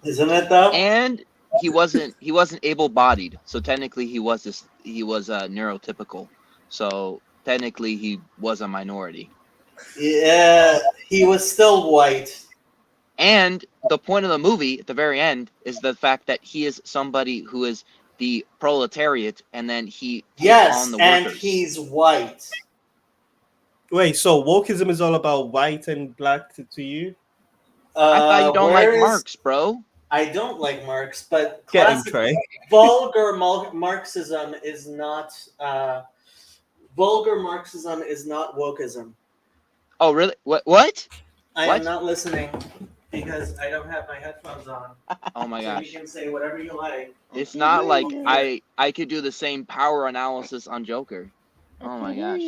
Isn't it though? and he wasn't able-bodied, so technically he was neurotypical. So technically he was a minority. Yeah, he was still white. And the point of the movie at the very end is the fact that he is somebody who is the proletariat, and then he takes Yes, on the and workers. he's white. Wait, so wokeism is all about white and black to you? I thought you don't like where is- Marx, bro. I don't like Marx, but Get him, classic Trey. vulgar Marxism is not wokeism. Oh, really? What? I What? am not listening because I don't have my headphones on. Oh my So gosh. you can say whatever you like. It's not like I could do the same power analysis on Joker. Oh my gosh.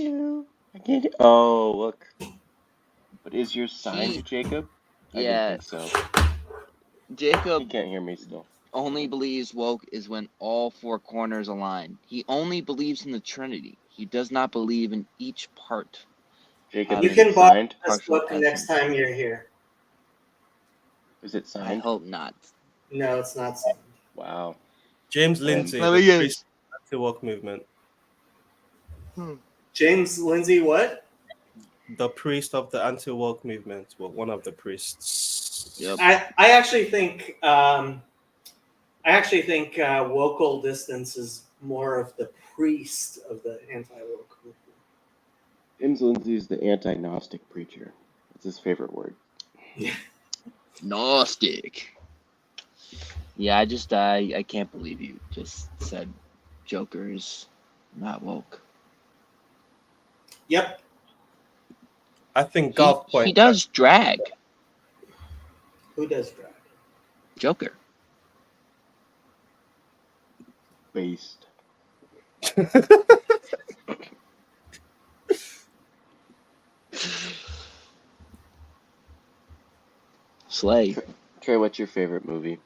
I can't. Oh, look. But is your sign, He- Jacob? I Yeah. didn't think so. He Jacob can't hear me still. only believes woke is when all four corners align. He only believes in the Trinity. He does not believe in each part. Jacob, You is can it buy signed? this Partial book next attention. time you're here. Is it I signed? hope not. No, it's not signed. Wow. James Lindsay, Let me the guess. priest of the anti-woke movement. James Lindsay, what? The priest of the anti-woke movement. Well, one of the priests. Yep. I actually think wocal distance is more of the priest of the anti-woke movement. James Lindsay is the anti-Gnostic preacher. It's his favorite word. Gnostic. Yeah, I can't believe you just said Joker's not woke. Yep. I think Golf Point. He does drag Who does drag? Joker. Based. Slay. Trey, what's your favorite movie?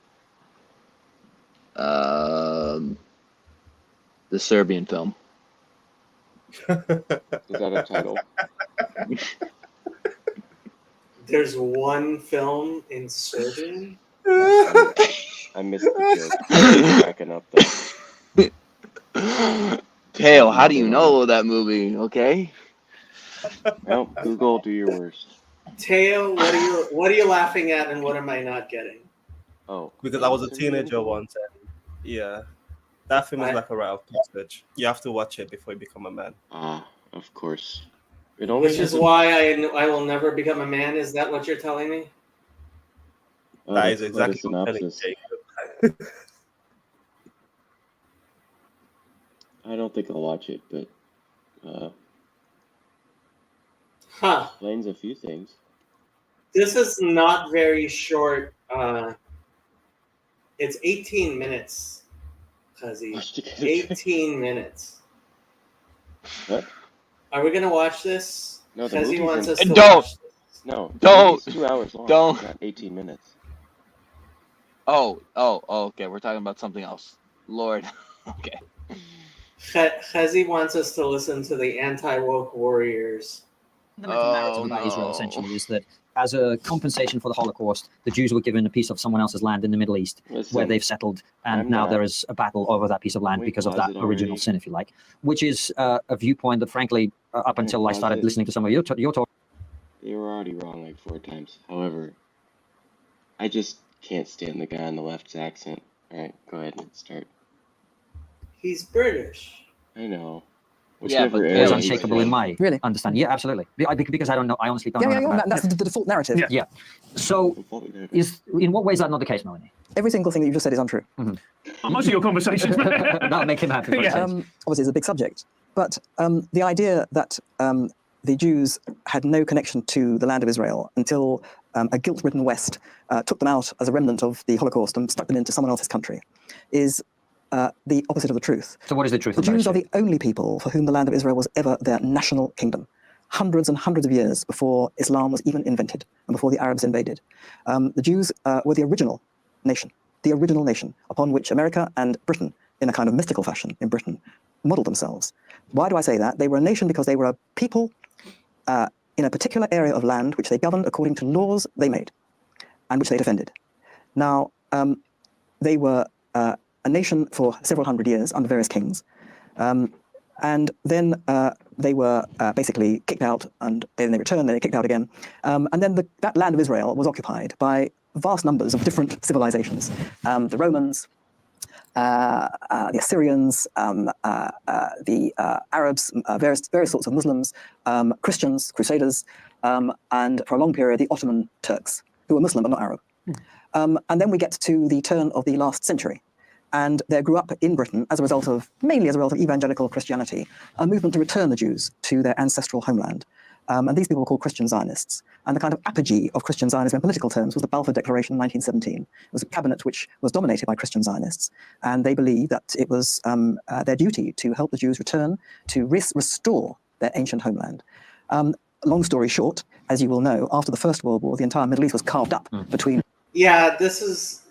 The Serbian film. Is that a title? There's one film in Serbian. I missed the joke. I'm cracking up though. Teo, how do you know that movie? Okay. Well, Google, do your worst. Teo, what are you laughing at, and what am I not getting? Oh, Because I was a Serbian teenager movie? once. And yeah. That film is I- like a rite of passage. You have to watch it before you become a man. Ah, of course. It only Which has is why I will never become a man. Is that what you're telling me? Oh, That is that's quite a exactly what I'm telling synopsis. Jacob. I don't think I'll watch it, but Huh. explains a few things. This is not very short. It's 18 minutes, Kazi. 18 minutes. What? Are we gonna watch this? No, the Kazi movie's wants in- us to Don't. watch this. No, the Don't. movie's 2 hours long. Don't. Not 18 minutes. Oh, okay. We're talking about something else. Lord. Okay. Kazi wants us to listen to the anti-woke warriors. The narrative about Israel essentially is that as a compensation for the Holocaust, the Jews were given a piece of someone else's land in the Middle East Listen, where they've settled, and I'm now not- there is a battle over that piece of land We because of paused that it original already. sin, if you like, which is a viewpoint that, frankly, up until I paused started it. listening to some of your talk, They were already wrong like 4 times. However, I just can't stand the guy on the left's accent. Alright, go ahead and start. He's British. I know. Yeah, but Whichever It's Hey, area he's he's unshakable in from. my Really? understanding. Yeah, absolutely. Because I don't know. I honestly don't know. Yeah, enough about that's the default narrative. it. Yeah. So, in what way is that not the case, Melanie? Every single thing that you just said is untrue. Most of your conversations. That'll make him happy. For a change. Obviously, it's a big subject. But the idea that the Jews had no connection to the land of Israel until a guilt-ridden West took them out as a remnant of the Holocaust and stuck them into someone else's country is the opposite of the truth. So what is the truth? The Jews are the only people for whom the land of Israel was ever their national kingdom, hundreds and hundreds of years before Islam was even invented and before the Arabs invaded. The Jews were the original nation upon which America and Britain, in a kind of mystical fashion in Britain, modeled themselves. Why do I say that? They were a nation because they were a people in a particular area of land which they governed according to laws they made and which they defended. Now, they were a nation for several hundred years under various kings. And then they were basically kicked out, and then they returned, then they kicked out again. And then that land of Israel was occupied by vast numbers of different civilizations. The Romans, the Assyrians, the Arabs, various sorts of Muslims, Christians, Crusaders, and for a long period, the Ottoman Turks, who were Muslim but not Arab. And then we get to the turn of the last century. And there grew up in Britain, mainly as a result of evangelical Christianity, a movement to return the Jews to their ancestral homeland. And these people were called Christian Zionists. And the kind of apogee of Christian Zionism in political terms was the Balfour Declaration in 1917. It was a cabinet which was dominated by Christian Zionists. And they believed that it was their duty to help the Jews return to restore their ancient homeland. Long story short, as you will know, after the First World War, the entire Middle East was carved up between... Yeah, this is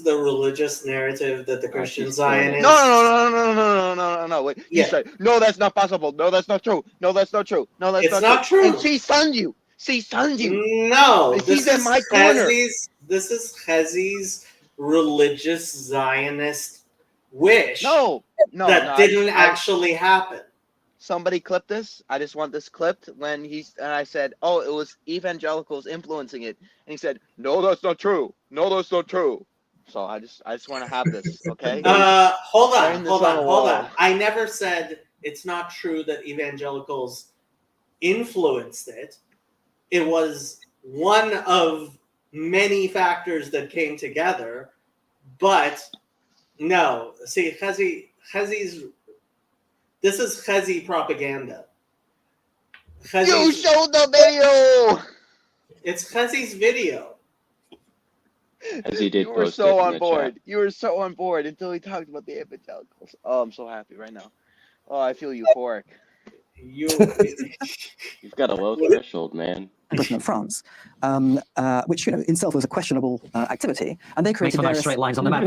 the religious narrative that the Christian Zionists... No. Wait. Yeah. You said, no, that's not possible. No, that's not true. No, that's not true. No, that's It's not true. And she sunned you. No, He's in my corner. This is Chezi's religious Zionist wish. No, that didn't actually happen. Somebody clip this. I just want this clipped when I said, oh, it was evangelicals influencing it. And he said, no, that's not true. No, that's not true. So I just want to have this, okay? Hold on. I never said it's not true that evangelicals influenced it. It was one of many factors that came together. But no, see, Chezi's this is Chezi propaganda. You showed the video. It's Chezi's video. As he did You were post so it in on the board. chat. You were so on board until he talked about the evangelicals. Oh, I'm so happy right now. Oh, I feel euphoric. You've got a low threshold, man. Britain and France, which in itself was a questionable activity, and they created nice straight lines on the map.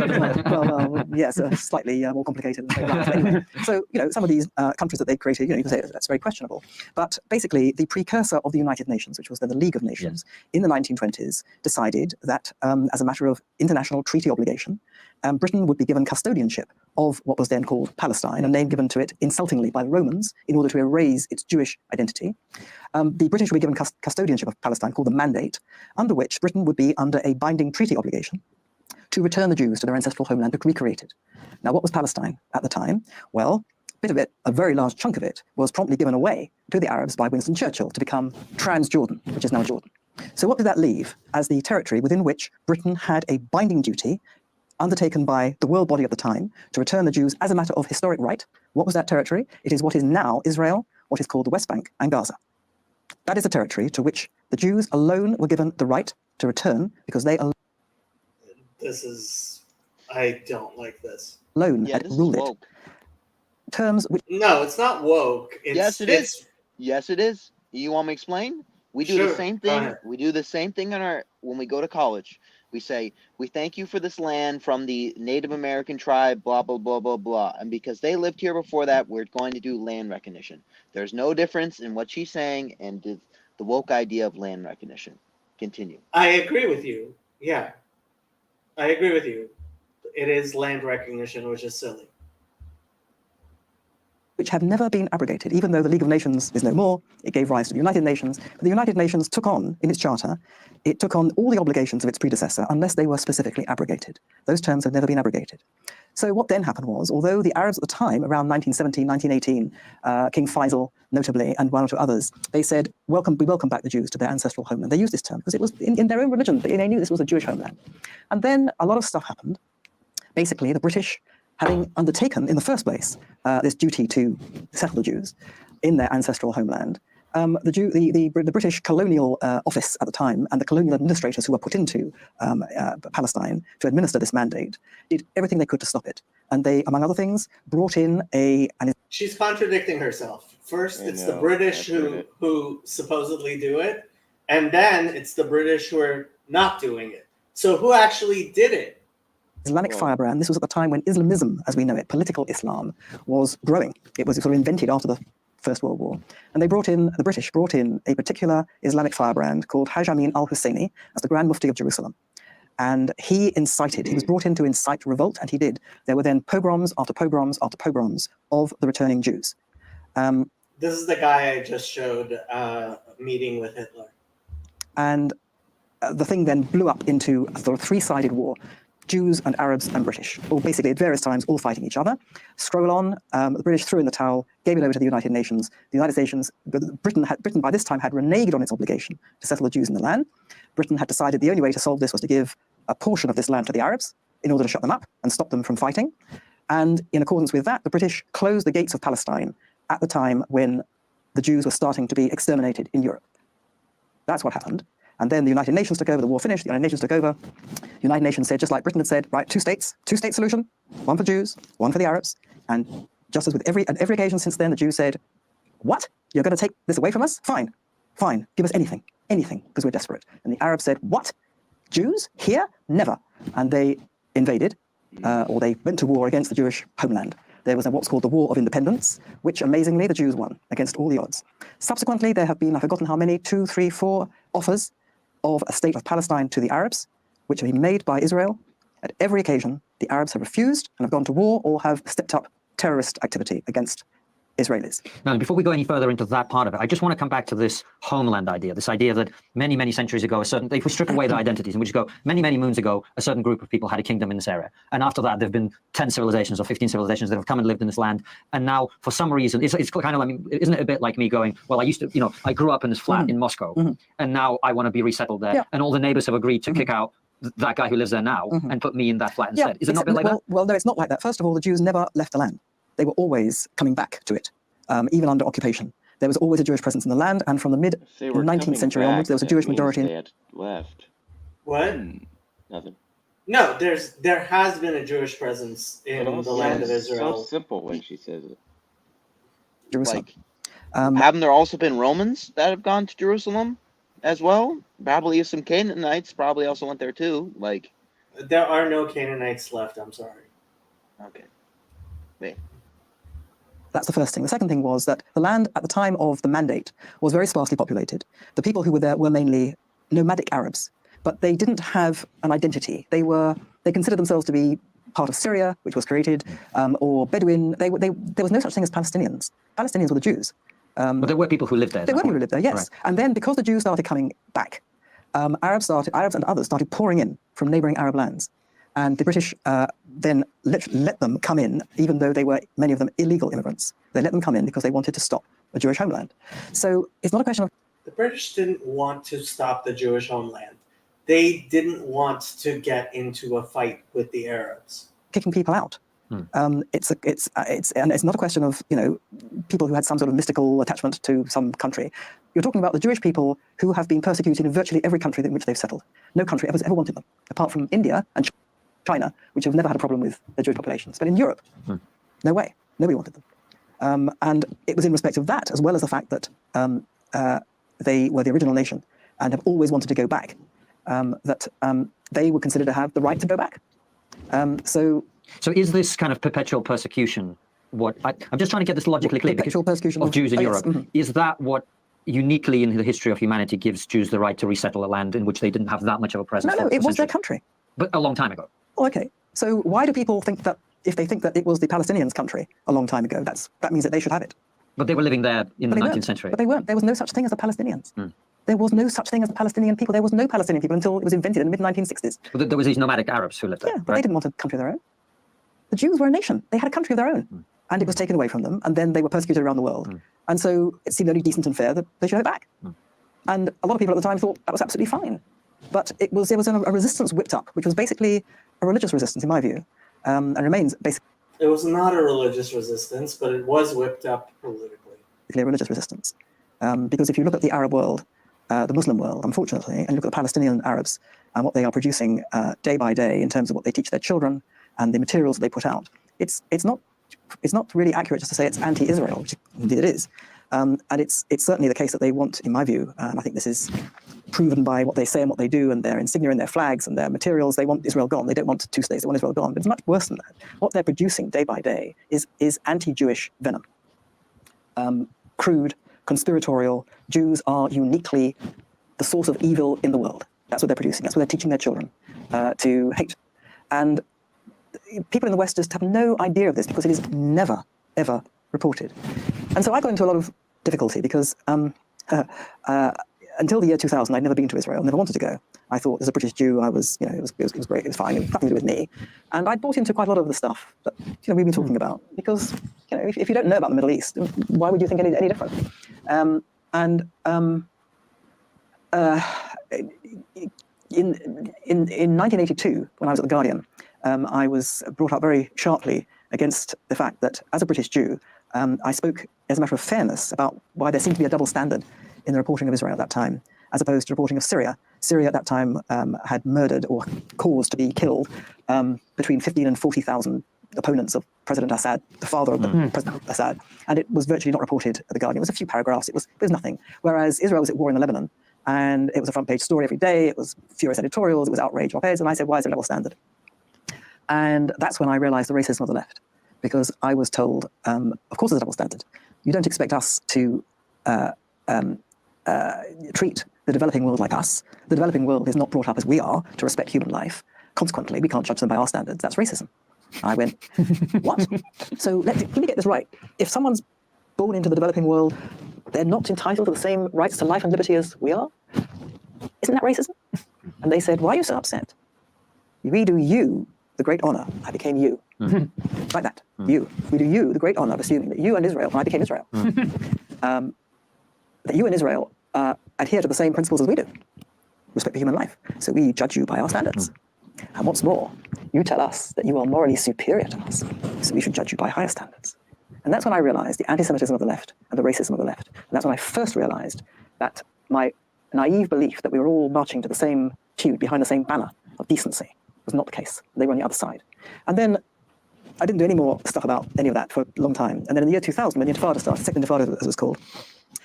well, yes, slightly more complicated than straight lines. Anyway, so some of these countries that they created, you can say that's very questionable. But basically, the precursor of the United Nations, which was then the League of Nations, in the 1920s, decided that as a matter of international treaty obligation, Britain would be given custodianship of what was then called Palestine, a name given to it insultingly by the Romans in order to erase its Jewish identity. The British would be given custodianship of Palestine, called the Mandate, under which Britain would be under a binding treaty obligation to return the Jews to their ancestral homeland, to recreate it. Now, what was Palestine at the time? Well, a bit of it, a very large chunk of it, was promptly given away to the Arabs by Winston Churchill to become Transjordan, which is now Jordan. So what did that leave as the territory within which Britain had a binding duty undertaken by the world body at the time to return the Jews as a matter of historic right? What was that territory? It is what is now Israel, what is called the West Bank and Gaza. That is a territory to which the Jews alone were given the right to return because they alone I don't like this. Had ruled it. Terms which... No, it's not woke. Yes, it is. Yes, it is. You want me to explain? We do the same thing. We do the same thing when we go to college. We say, we thank you for this land from the Native American tribe, blah, blah, blah, blah, blah. And because they lived here before that, we're going to do land recognition. There's no difference in what she's saying and the woke idea of land recognition. Continue. I agree with you. Yeah. I agree with you. It is land recognition, which is silly. which have never been abrogated, even though the League of Nations is no more. It gave rise to the United Nations. But the United Nations took on, in its charter, it took on all the obligations of its predecessor unless they were specifically abrogated. Those terms have never been abrogated. So what then happened was, although the Arabs at the time, around 1917, 1918, King Faisal notably, and one or two others, they said, we welcome back the Jews to their ancestral homeland. They used this term because it was in their own religion. They knew this was a Jewish homeland. And then a lot of stuff happened. Basically, the British, having undertaken in the first place this duty to settle the Jews in their ancestral homeland, the British colonial office at the time and the colonial administrators who were put into Palestine to administer this mandate did everything they could to stop it. And they, among other things, brought in She's contradicting herself. First, it's the British who supposedly do it, and then it's the British who are not doing it. So who actually did it? Islamic firebrand. This was at the time when Islamism, as we know it, political Islam, was growing. It was sort of invented after the First World War. And the British brought in a particular Islamic firebrand called Haj Amin al-Husseini as the Grand Mufti of Jerusalem. And he was brought in to incite revolt, and he did. There were then pogroms after pogroms after pogroms of the returning Jews. This is the guy I just showed meeting with Hitler. And the thing then blew up into a sort of three-sided war. Jews and Arabs and British, or basically at various times all fighting each other. Scroll on, the British threw in the towel, gave it over to the United Nations. The United Nations, Britain by this time had reneged on its obligation to settle the Jews in the land. Britain had decided the only way to solve this was to give a portion of this land to the Arabs in order to shut them up and stop them from fighting. And in accordance with that, the British closed the gates of Palestine at the time when the Jews were starting to be exterminated in Europe. That's what happened. And then the United Nations took over, the war finished, the United Nations took over. The United Nations said, just like Britain had said, right, two-state solution, one for Jews, one for the Arabs. And just as with every occasion since then, the Jews said, what? You're going to take this away from us? Fine, give us anything, because we're desperate. And the Arabs said, what? Jews? Here? Never. And they invaded, or they went to war against the Jewish homeland. There was what's called the War of Independence, which amazingly the Jews won against all the odds. Subsequently, there have been, I've forgotten how many, 2, 3, 4 offers of a state of Palestine to the Arabs, which have been made by Israel. At every occasion, the Arabs have refused and have gone to war or have stepped up terrorist activity against Israelis. Now, before we go any further into that part of it, I just want to come back to this homeland idea, this idea that many, many centuries ago, if we strip away their identities and we just go, many, many moons ago, a certain group of people had a kingdom in this area. And after that, there have been 10 civilizations or 15 civilizations that have come and lived in this land. And now, for some reason, it's kind of like, isn't it a bit like me going, well, I grew up in this flat in Moscow, and now I want to be resettled there. Yeah. And all the neighbors have agreed to kick out that guy who lives there now and put me in that flat instead. Is it not a bit like that? Well, no, it's not like that. First of all, the Jews never left the land. They were always coming back to it. Even under occupation, there was always a Jewish presence in the land, and from the mid-19th century onwards, there was a Jewish majority. They had left. What? Nothing. No, there has been a Jewish presence in the land of Israel. So simple when she says it. Jerusalem. Haven't there also been Romans that have gone to Jerusalem as well? Probably some Canaanites probably also went there too. There are no Canaanites left. I'm sorry. Okay. Wait. That's the first thing. The second thing was that the land at the time of the Mandate was very sparsely populated. The people who were there were mainly nomadic Arabs, but they didn't have an identity. They considered themselves to be part of Syria, which was created, or Bedouin. There was no such thing as Palestinians. Palestinians were the Jews. But there were people who lived there. There were people who lived there, yes. Right. And then because the Jews started coming back, Arabs and others started pouring in from neighboring Arab lands. And the British then let them come in, even though they were, many of them, illegal immigrants. They let them come in because they wanted to stop a Jewish homeland. So it's not a question of... The British didn't want to stop the Jewish homeland. They didn't want to get into a fight with the Arabs. Kicking people out. It's not a question of, people who had some sort of mystical attachment to some country. You're talking about the Jewish people who have been persecuted in virtually every country in which they've settled. No country ever wanted them, apart from India and China, which have never had a problem with their Jewish populations. But in Europe, no way. Nobody wanted them. And it was in respect of that, as well as the fact that they were the original nation and have always wanted to go back, that they were considered to have the right to go back. So is this kind of perpetual persecution I'm just trying to get this logically clear, perpetual persecution of Jews in Europe. Yes. Is that what uniquely in the history of humanity gives Jews the right to resettle a land in which they didn't have that much of a presence? No, it was their country. But a long time ago. Okay, so why do people think that if they think that it was the Palestinians' country a long time ago, that means that they should have it. But they were living there in the But they 19th weren't. century. But they weren't. There was no such thing as the Palestinians. There was no such thing as the Palestinian people. There was no Palestinian people until it was invented in the mid-1960s. But there was these nomadic Arabs who lived there. Yeah, but they didn't want a country of their own. The Jews were a nation. They had a country of their own. And it was taken away from them, and then they were persecuted around the world. And so it seemed only decent and fair that they should have it back. And a lot of people at the time thought that was absolutely fine. But there was a resistance whipped up, which was basically a religious resistance, in my view, and remains basically It was not a religious resistance, but it was whipped up politically. a religious resistance. Because if you look at the Arab world, the Muslim world, unfortunately, and look at the Palestinian Arabs and what they are producing day by day in terms of what they teach their children and the materials that they put out, it's not really accurate just to say it's anti-Israel, which indeed it is. And it's certainly the case that they want, in my view, and I think this is proven by what they say and what they do and their insignia and their flags and their materials, they want Israel gone. They don't want two states, they want Israel gone. But it's much worse than that. What they're producing day by day is anti-Jewish venom. Crude, conspiratorial. Jews are uniquely the source of evil in the world. That's what they're producing. That's what they're teaching their children to hate. And people in the West just have no idea of this because it is never, ever reported. And so I got into a lot of difficulty because until the year 2000, I'd never been to Israel, never wanted to go. I thought, as a British Jew, I was, it was great, it was fine, it was nothing to do with me. And I'd bought into quite a lot of the stuff that, we've been talking about because, if you don't know about the Middle East, why would you think any different? In 1982, when I was at The Guardian, I was brought up very sharply against the fact that, as a British Jew, I spoke, as a matter of fairness, about why there seemed to be a double standard in the reporting of Israel at that time, as opposed to reporting of Syria. Syria at that time had murdered or caused to be killed between 15 and 40,000 opponents of President Assad, the father of the President Assad, and it was virtually not reported at The Guardian. It was a few paragraphs, it was nothing. Whereas Israel was at war in Lebanon, and it was a front page story every day, it was furious editorials, it was outrage op-eds, and I said, why is there a double standard? And that's when I realized the racism of the left, because I was told, of course there's a double standard. You don't expect us to treat the developing world like us. The developing world is not brought up as we are to respect human life. Consequently, we can't judge them by our standards. That's racism. I went, what? So let me get this right. If someone's born into the developing world, they're not entitled to the same rights to life and liberty as we are? Isn't that racism? And they said, why are you so upset? We do you the great honor. I became you. Like that. You. We do you the great honor of assuming that you and Israel, and I became Israel, that you and Israel adhere to the same principles as we do. Respect for human life. So we judge you by our standards. And what's more, you tell us that you are morally superior to us, so we should judge you by higher standards. And that's when I realized the anti-Semitism of the left and the racism of the left. And that's when I first realized that my naive belief that we were all marching to the same tune, behind the same banner of decency, was not the case. They were on the other side. And then I didn't do any more stuff about any of that for a long time. And then in the year 2000, when the Intifada started, Second Intifada as it was called,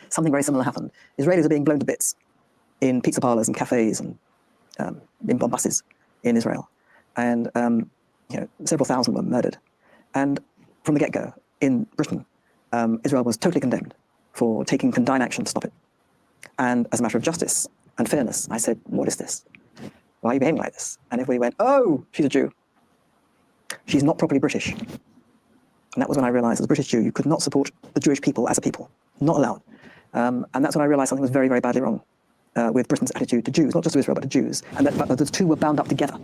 something very similar happened. Israelis are being blown to bits in pizza parlors and cafes and in bomb buses in Israel. And several thousand were murdered. And from the get-go, in Britain, Israel was totally condemned for taking condign action to stop it. And as a matter of justice and fairness, I said, what is this? Why are you behaving like this? And everybody went, oh, she's a Jew. She's not properly British. And that was when I realized, as a British Jew, you could not support the Jewish people as a people. Not allowed. And that's when I realized something was very, very badly wrong with Britain's attitude to Jews, not just to Israel, but to Jews. And that the two were bound up together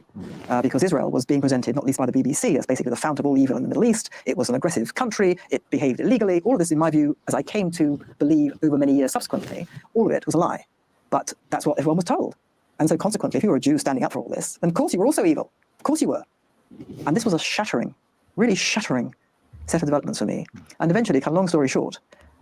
because Israel was being presented, not least by the BBC, as basically the fount of all evil in the Middle East. It was an aggressive country. It behaved illegally. All of this, in my view, as I came to believe over many years subsequently, all of it was a lie. But that's what everyone was told. And so consequently, if you were a Jew standing up for all this, then of course you were also evil. Of course you were. And this was a shattering, really shattering set of developments for me. And eventually, cut a long story short,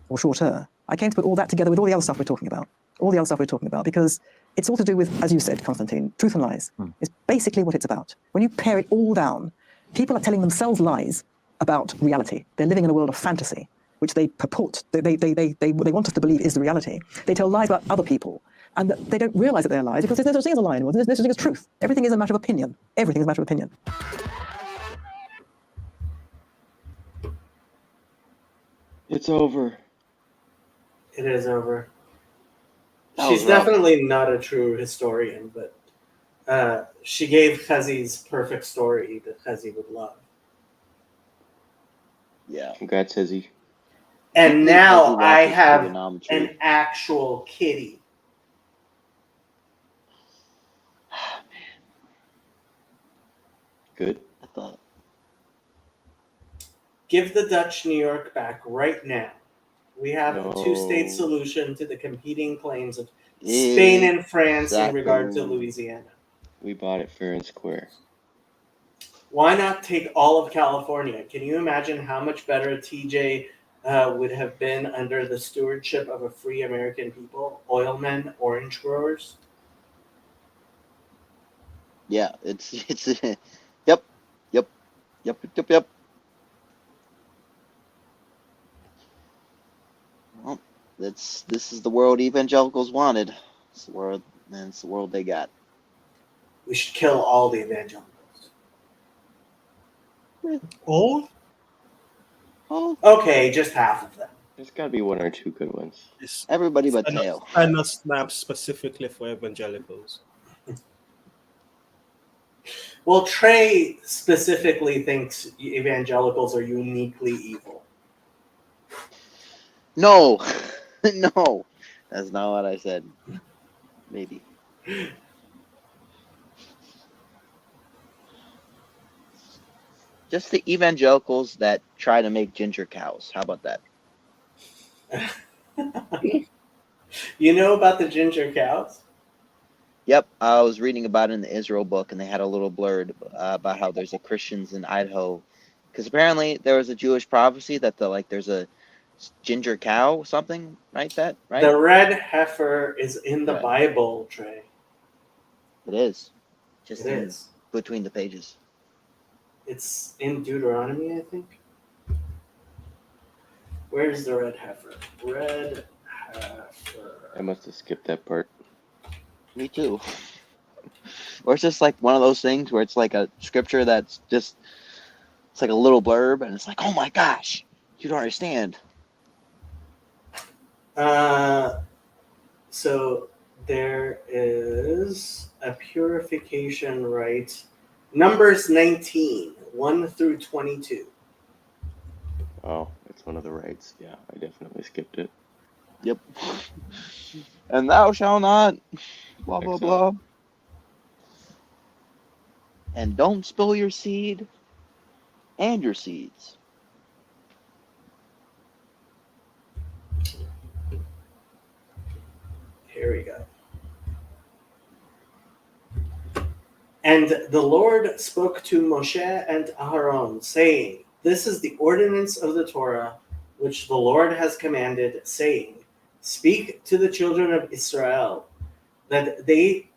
or shorter, I came to put all that together with all the other stuff we're talking about. All the other stuff we're talking about, because it's all to do with, as you said, Constantine, truth and lies. It's basically what it's about. When you pare it all down, people are telling themselves lies about reality. They're living in a world of fantasy, which they purport, they want us to believe is the reality. They tell lies about other people, and they don't realize that they're lies because there's no such thing as a lie anymore. There's no such thing as truth. Everything is a matter of opinion. Everything is a matter of opinion. It's over. It is over. That She's was rough. definitely not a true historian, but she gave Chazi's perfect story that Chazi would love. Yeah. Congrats, Izzy. And Izzy now I watches have trigonometry. an actual kitty. Good. I thought. Give the Dutch New York back right now. We have a two-state No. solution to the competing claims of Spain and France in regard to Exactly. Louisiana. We bought it fair and square. Why not take all of California? Can you imagine how much better TJ would have been under the stewardship of a free American people? Oilmen, orange growers? Yeah, it's yep. Well, this is the world evangelicals wanted. It's the world, and it's the world they got. We should kill all the evangelicals. All? Oh, Okay, just half of them. There's got to be one or two good ones. everybody but Tail. And a snap specifically for evangelicals. Well, Trey specifically thinks evangelicals are uniquely evil. No, no, that's not what I said. Maybe. Just the evangelicals that try to make ginger cows. How about that? You know about the ginger cows? Yep, I was reading about it in the Israel book, and they had a little blurb about how there's a Christians in Idaho, because apparently there was a Jewish prophecy that there's a ginger cow, something right? The red heifer is in the Right. Bible, Trey. It is, just It in is. between the pages. It's in Deuteronomy, I think. Where's the red heifer? Red heifer. I must have skipped that part. Me too. Or it's just like one of those things where it's like a scripture that's just it's like a little blurb, and it's like, oh my gosh, you don't understand. So there is a purification rite. Numbers 19, 1 through 22. Oh, it's one of the rights. Yeah, I definitely skipped it. Yep. And thou shalt not, blah blah Excellent. blah. And don't spill your seed and your seeds. Here we go. And the Lord spoke to Moshe and Aharon, saying, This is the ordinance of the Torah, which the Lord has commanded, saying, Speak to the children of Israel, that they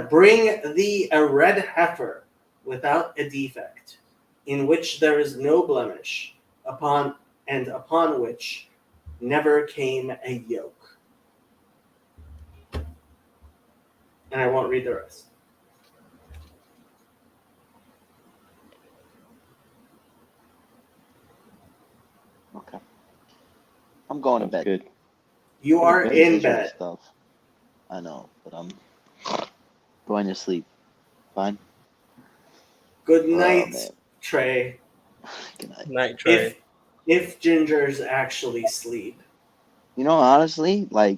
bring thee a red heifer without a defect, in which there is no blemish, upon which never came a yoke. And I won't read the rest. Okay. I'm going to Sounds bed. good. You are Good in visual bed. Stuff. I know, but I'm going to sleep. Fine. Good Oh, night, man. Trey. Good night. Night Trey. If gingers actually sleep. You know, honestly, like,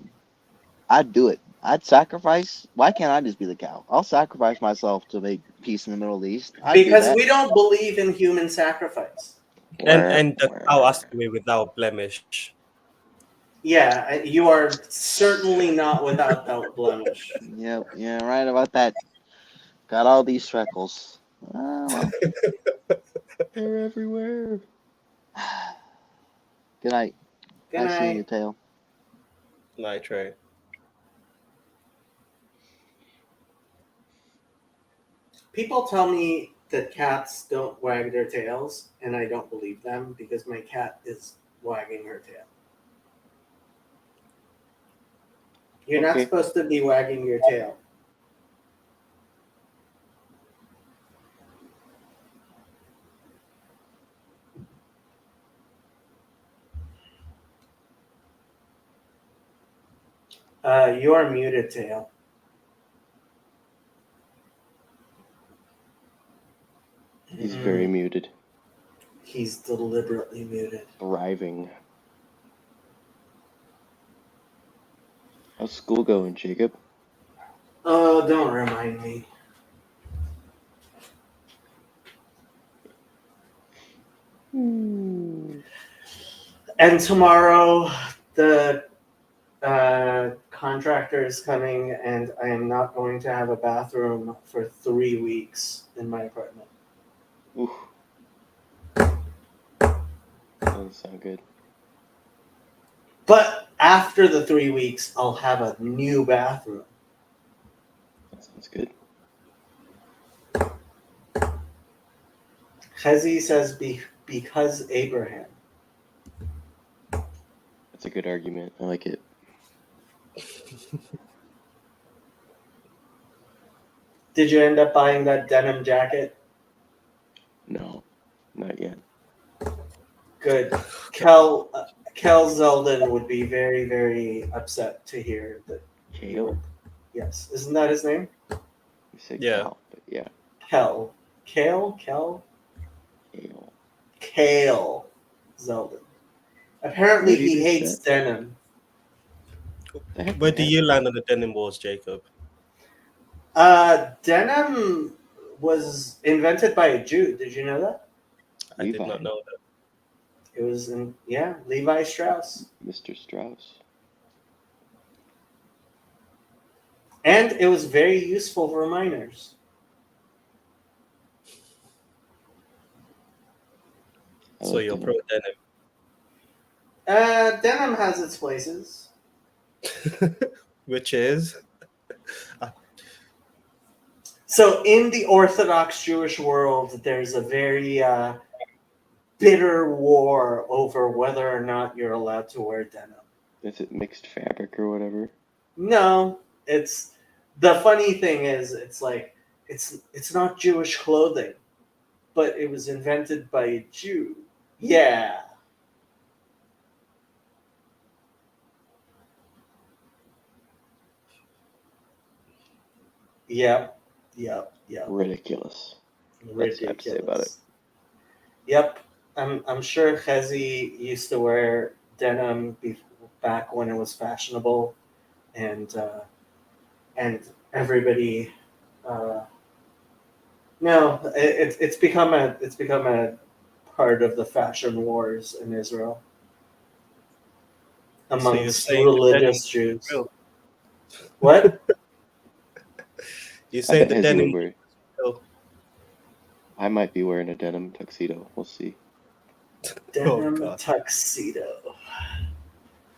I'd do it. I'd sacrifice. Why can't I just be the cow? I'll sacrifice myself to make peace in the Middle East. I'd do Because that. we don't believe in human sacrifice. And the cow has to be without blemish. Yeah, you are certainly not without that blemish. Yep, yeah, right about that. Got all these freckles. Well. They're everywhere. Good night. Good Nice seeing you, night. Tail. Night Trey. People tell me that cats don't wag their tails, and I don't believe them because my cat is wagging her tail. You're not Okay. supposed to be wagging your tail. You are muted, Tail. He's very muted. He's deliberately muted. Thriving. How's school going, Jacob? Oh, don't remind me. And tomorrow, the contractor is coming, and I am not going to have a bathroom for 3 weeks in my apartment. Oof. Doesn't sound good. But after the 3 weeks, I'll have a new bathroom. That sounds good. Chezi says because Abraham. That's a good argument. I like it. Did you end up buying that denim jacket? No, not yet. Good. Kel Zeldin would be very, very upset to hear that. Kale? Yes. Isn't that his name? You said Yeah. Cal, but yeah. Kel. Kale. Kale Zeldin. Apparently Where did he you hates sit? denim. Where do you land on the denim wars, Jacob? Denim was invented by a Jew. Did you know that? I did not know that. It was Levi Strauss. Mr. Strauss. And it was very useful for miners. So you're pro denim. Denim has its places. Which is? So in the Orthodox Jewish world, there's a very bitter war over whether or not you're allowed to wear denim. Is it mixed fabric or whatever? No, it's the funny thing is it's like it's not Jewish clothing, but it was invented by a Jew. Yeah. Yep. Ridiculous. That's what I have to say about it. Yep. I'm sure Chezi used to wear denim back when it was fashionable, and everybody. No, it's become a part of the fashion wars in Israel amongst religious Jews. What? You say the Hezi denim? would wear- I might be wearing a denim tuxedo. We'll see. Denim tuxedo.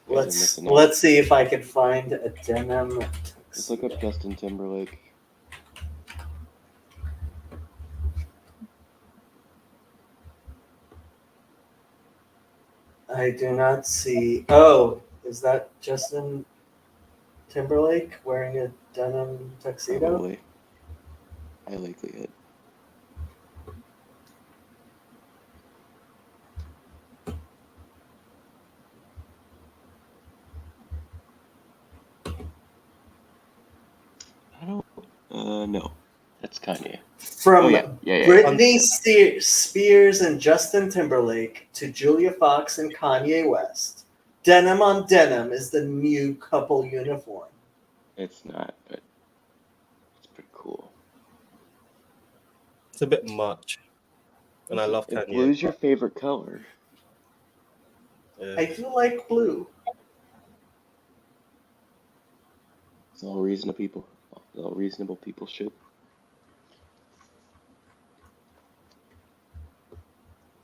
Guys are missing out. Let's see if I can find a denim Let's look up Justin Timberlake. I do not see. Oh, is that Justin Timberlake wearing a denim tuxedo? Probably. High likelihood. I don't. No. That's Kanye. From Oh, yeah. Britney Spears and Justin Timberlake to Julia Fox and Kanye West. Denim on denim is the new couple uniform. It's not, but it's pretty cool. It's a bit much. And I love If Kanye. blue's your favorite color, I do like blue. it's all reasonable people. All reasonable people should.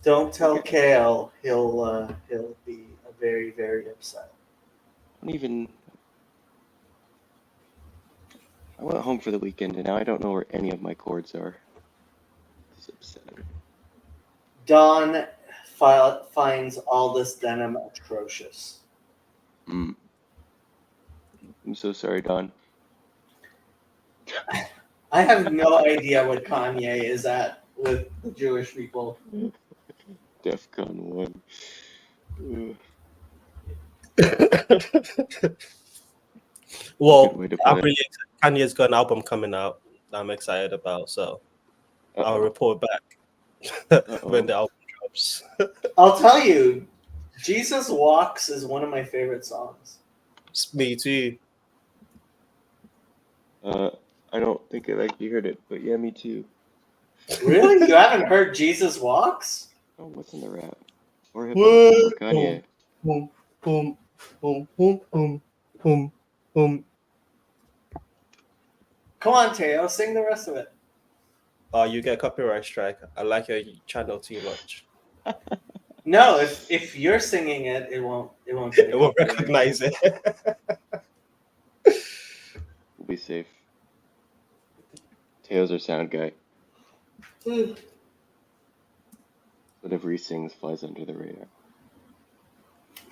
Don't tell Kale. He'll be very, very upset. I went home for the weekend and now I don't know where any of my cords are. It's upsetting. Dawn finds all this denim atrocious. I'm so sorry, Don. I have no idea what Kanye is at with the Jewish people. DEFCON 1. Well, Good way to I'm put it. really excited. Kanye's got an album coming out that I'm excited about, so I'll report back when the album drops. Perhaps. I'll tell you, Jesus Walks is one of my favorite songs. Me too. I don't think I actually heard it, but yeah, me too. Really? You haven't heard Jesus Walks? Oh, what's in the rap? Or hip hop? Or Kanye? Boom, boom, boom, boom, boom, boom, boom. Come on, Teo, sing the rest of it. Oh, you get copyright strike. I like your channel too much. No, if you're singing it, it won't get It won't recognize it. We'll be safe. Teo's our sound guy. Whatever he sings flies under the radar.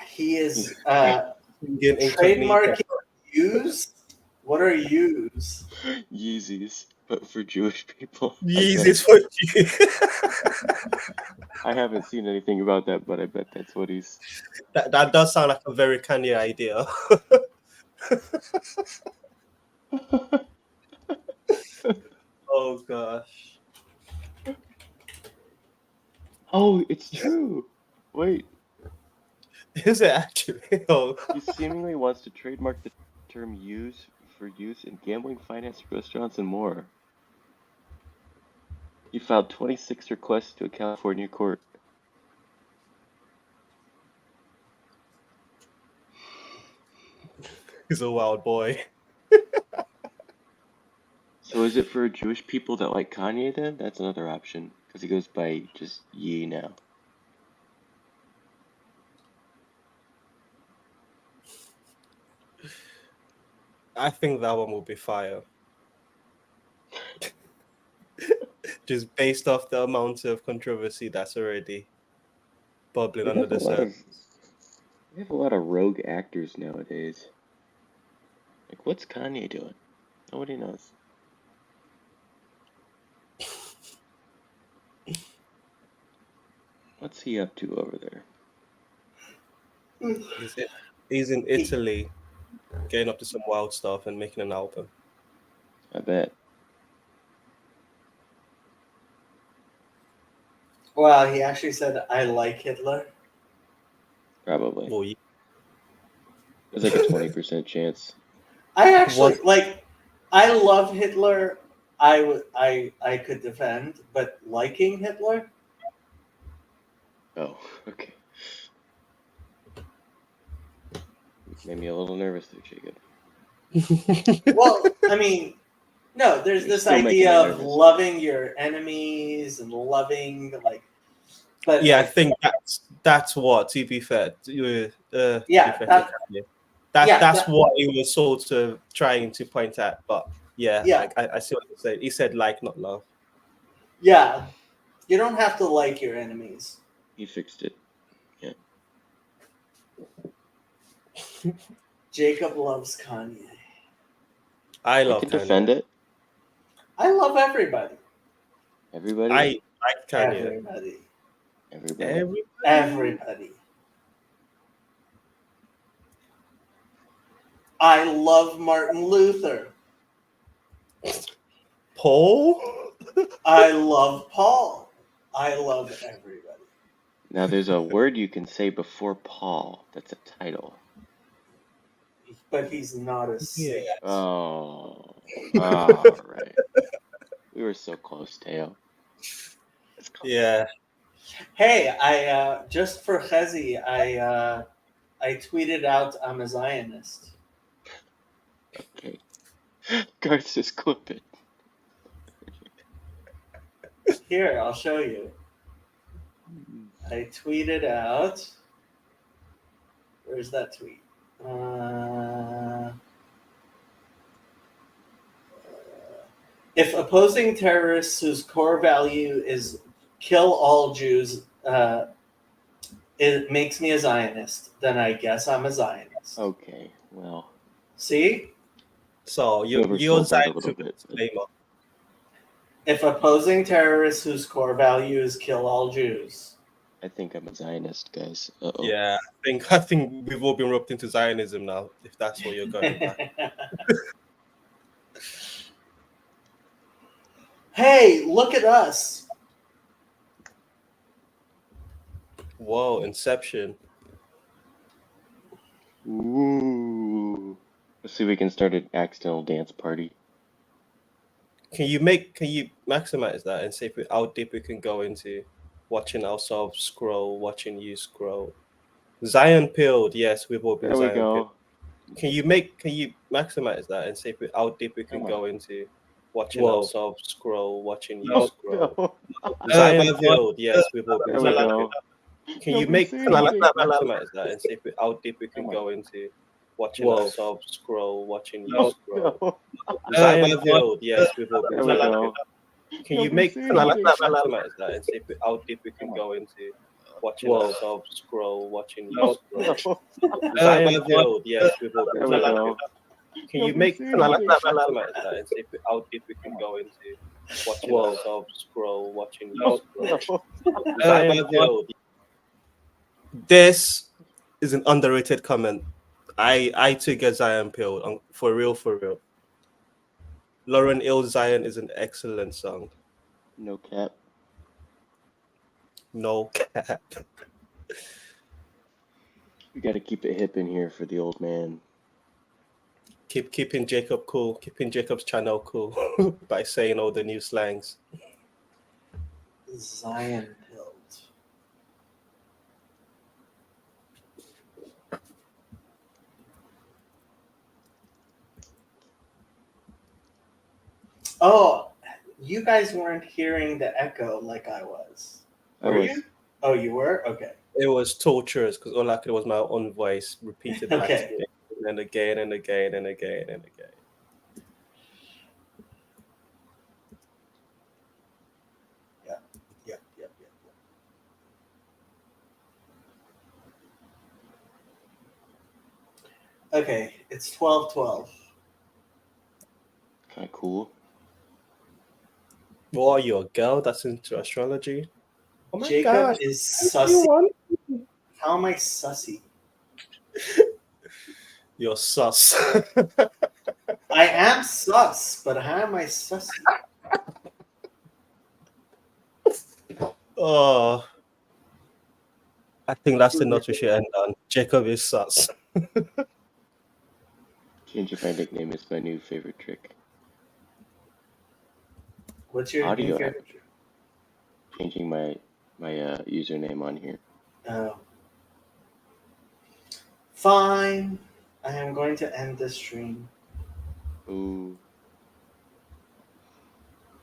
He is Get trademarking use. What are use? Yeezys, but for Jewish people. Yeezys for you. I haven't seen anything about that, but I bet that's what he's. That does sound like a very Kanye idea. Oh gosh. Oh, it's true. Wait. Is it actually? Oh. He seemingly wants to trademark the term use for use in gambling, finance, restaurants, and more. He filed 26 requests to a California court. He's a wild boy. So is it for Jewish people that like Kanye then? That's another option, because he goes by just Ye now. I think that one will be fire. Just based off the amount of controversy that's already bubbling under the surface. We have a lot of rogue actors nowadays. Like, what's Kanye doing? Nobody knows. What's he up to over there? He's in Italy, getting up to some wild stuff and making an album. I bet. Well, he actually said, "I like Hitler." Probably. Oh, yeah. There's like a 20% chance. I actually I love Hitler. I could defend, but liking Hitler. Oh, okay. Made me a little nervous there, Jacob. Well, I mean, no, there's You're this still making idea me of nervous. loving your enemies and loving but Yeah, I think that's what, to be fair, that's what he was sort of trying to point at. But yeah. I see what you said. He said like, not love. Yeah, you don't have to like your enemies. He fixed it. Yeah. Jacob loves Kanye. I love can Kanye. defend it. I love everybody. Everybody. I like Kanye. Everybody. Everybody. Everybody. I love Martin Luther. Paul? I love Paul. I love everybody. Now there's a word you can say before Paul. That's a title. But he's not a saint. Oh. All right. We were so close, Teo. Yeah. Hey, I just for Chezi, I tweeted out I'm a Zionist. Okay. Garth, just clip it. Here, I'll show you. I tweeted out. Where's that tweet? If opposing terrorists whose core value is kill all Jews, it makes me a Zionist, then I guess I'm a Zionist. Okay, well. See? So you're Zionist with disclaimer. If opposing terrorists whose core value is kill all Jews. I think I'm a Zionist, guys. Uh-oh. Yeah, I think we've all been roped into Zionism now, if that's what you're going by. Hey, look at us. Whoa, Inception. Ooh. Let's see if we can start an accidental dance party. Can you maximize that and see how deep we can go into watching ourselves scroll, watching you scroll? Zion Pilled, yes, we've all been There we Zion Pilled. go. Can you how deep we can Come on. go into watching Whoa. ourselves scroll, watching you No, scroll? no. Zion Pilled, yes, we've all been There we Zion go. Pilled. Can you Nobody say anything. maximize that and see how deep we can Come on. go into watching Whoa. ourselves scroll, watching you No, scroll? no. Zion Pilled, yes, we've all been There we Zion go. Pilled. Can you Nobody say anything. maximize that and see how deep we can Come on. go into watching Whoa. ourselves scroll, watching you No, scroll? no. Zion Pilled, yes, we've all been There we Zion go. Pilled. Can you Nobody say anything. maximize that and see how deep we can go into watching Whoa. ourselves scroll, watching you No, scroll? no. Zion Pilled. This is an underrated comment. I too get Zion Pilled, for real, for real. Lauren Hill Zion is an excellent song. No cap. No cap. We got to keep it hip in here for the old man. Keeping Jacob cool, keeping Jacob's channel cool by saying all the new slangs. Zion Pilled. Oh, you guys weren't hearing the echo like I was. I Were was. you? Oh, you were? Okay. It was torturous because all I could was my own voice repeated back Okay. to me, and again and again and again and again. Yep. Okay, it's 12:12. Kind of cool. Well, you're a girl that's into astrology. Oh my Jacob gosh. is what do you sussy. want? How am I sussy? You're sus. I am sus, but how am I sussy? Oh, I think that's the note we should end on. Jacob is sus. Changing my nickname is my new favorite trick. What's your Audio new app. favorite? Changing my username on here. Oh. Fine. I am going to end this stream. Ooh.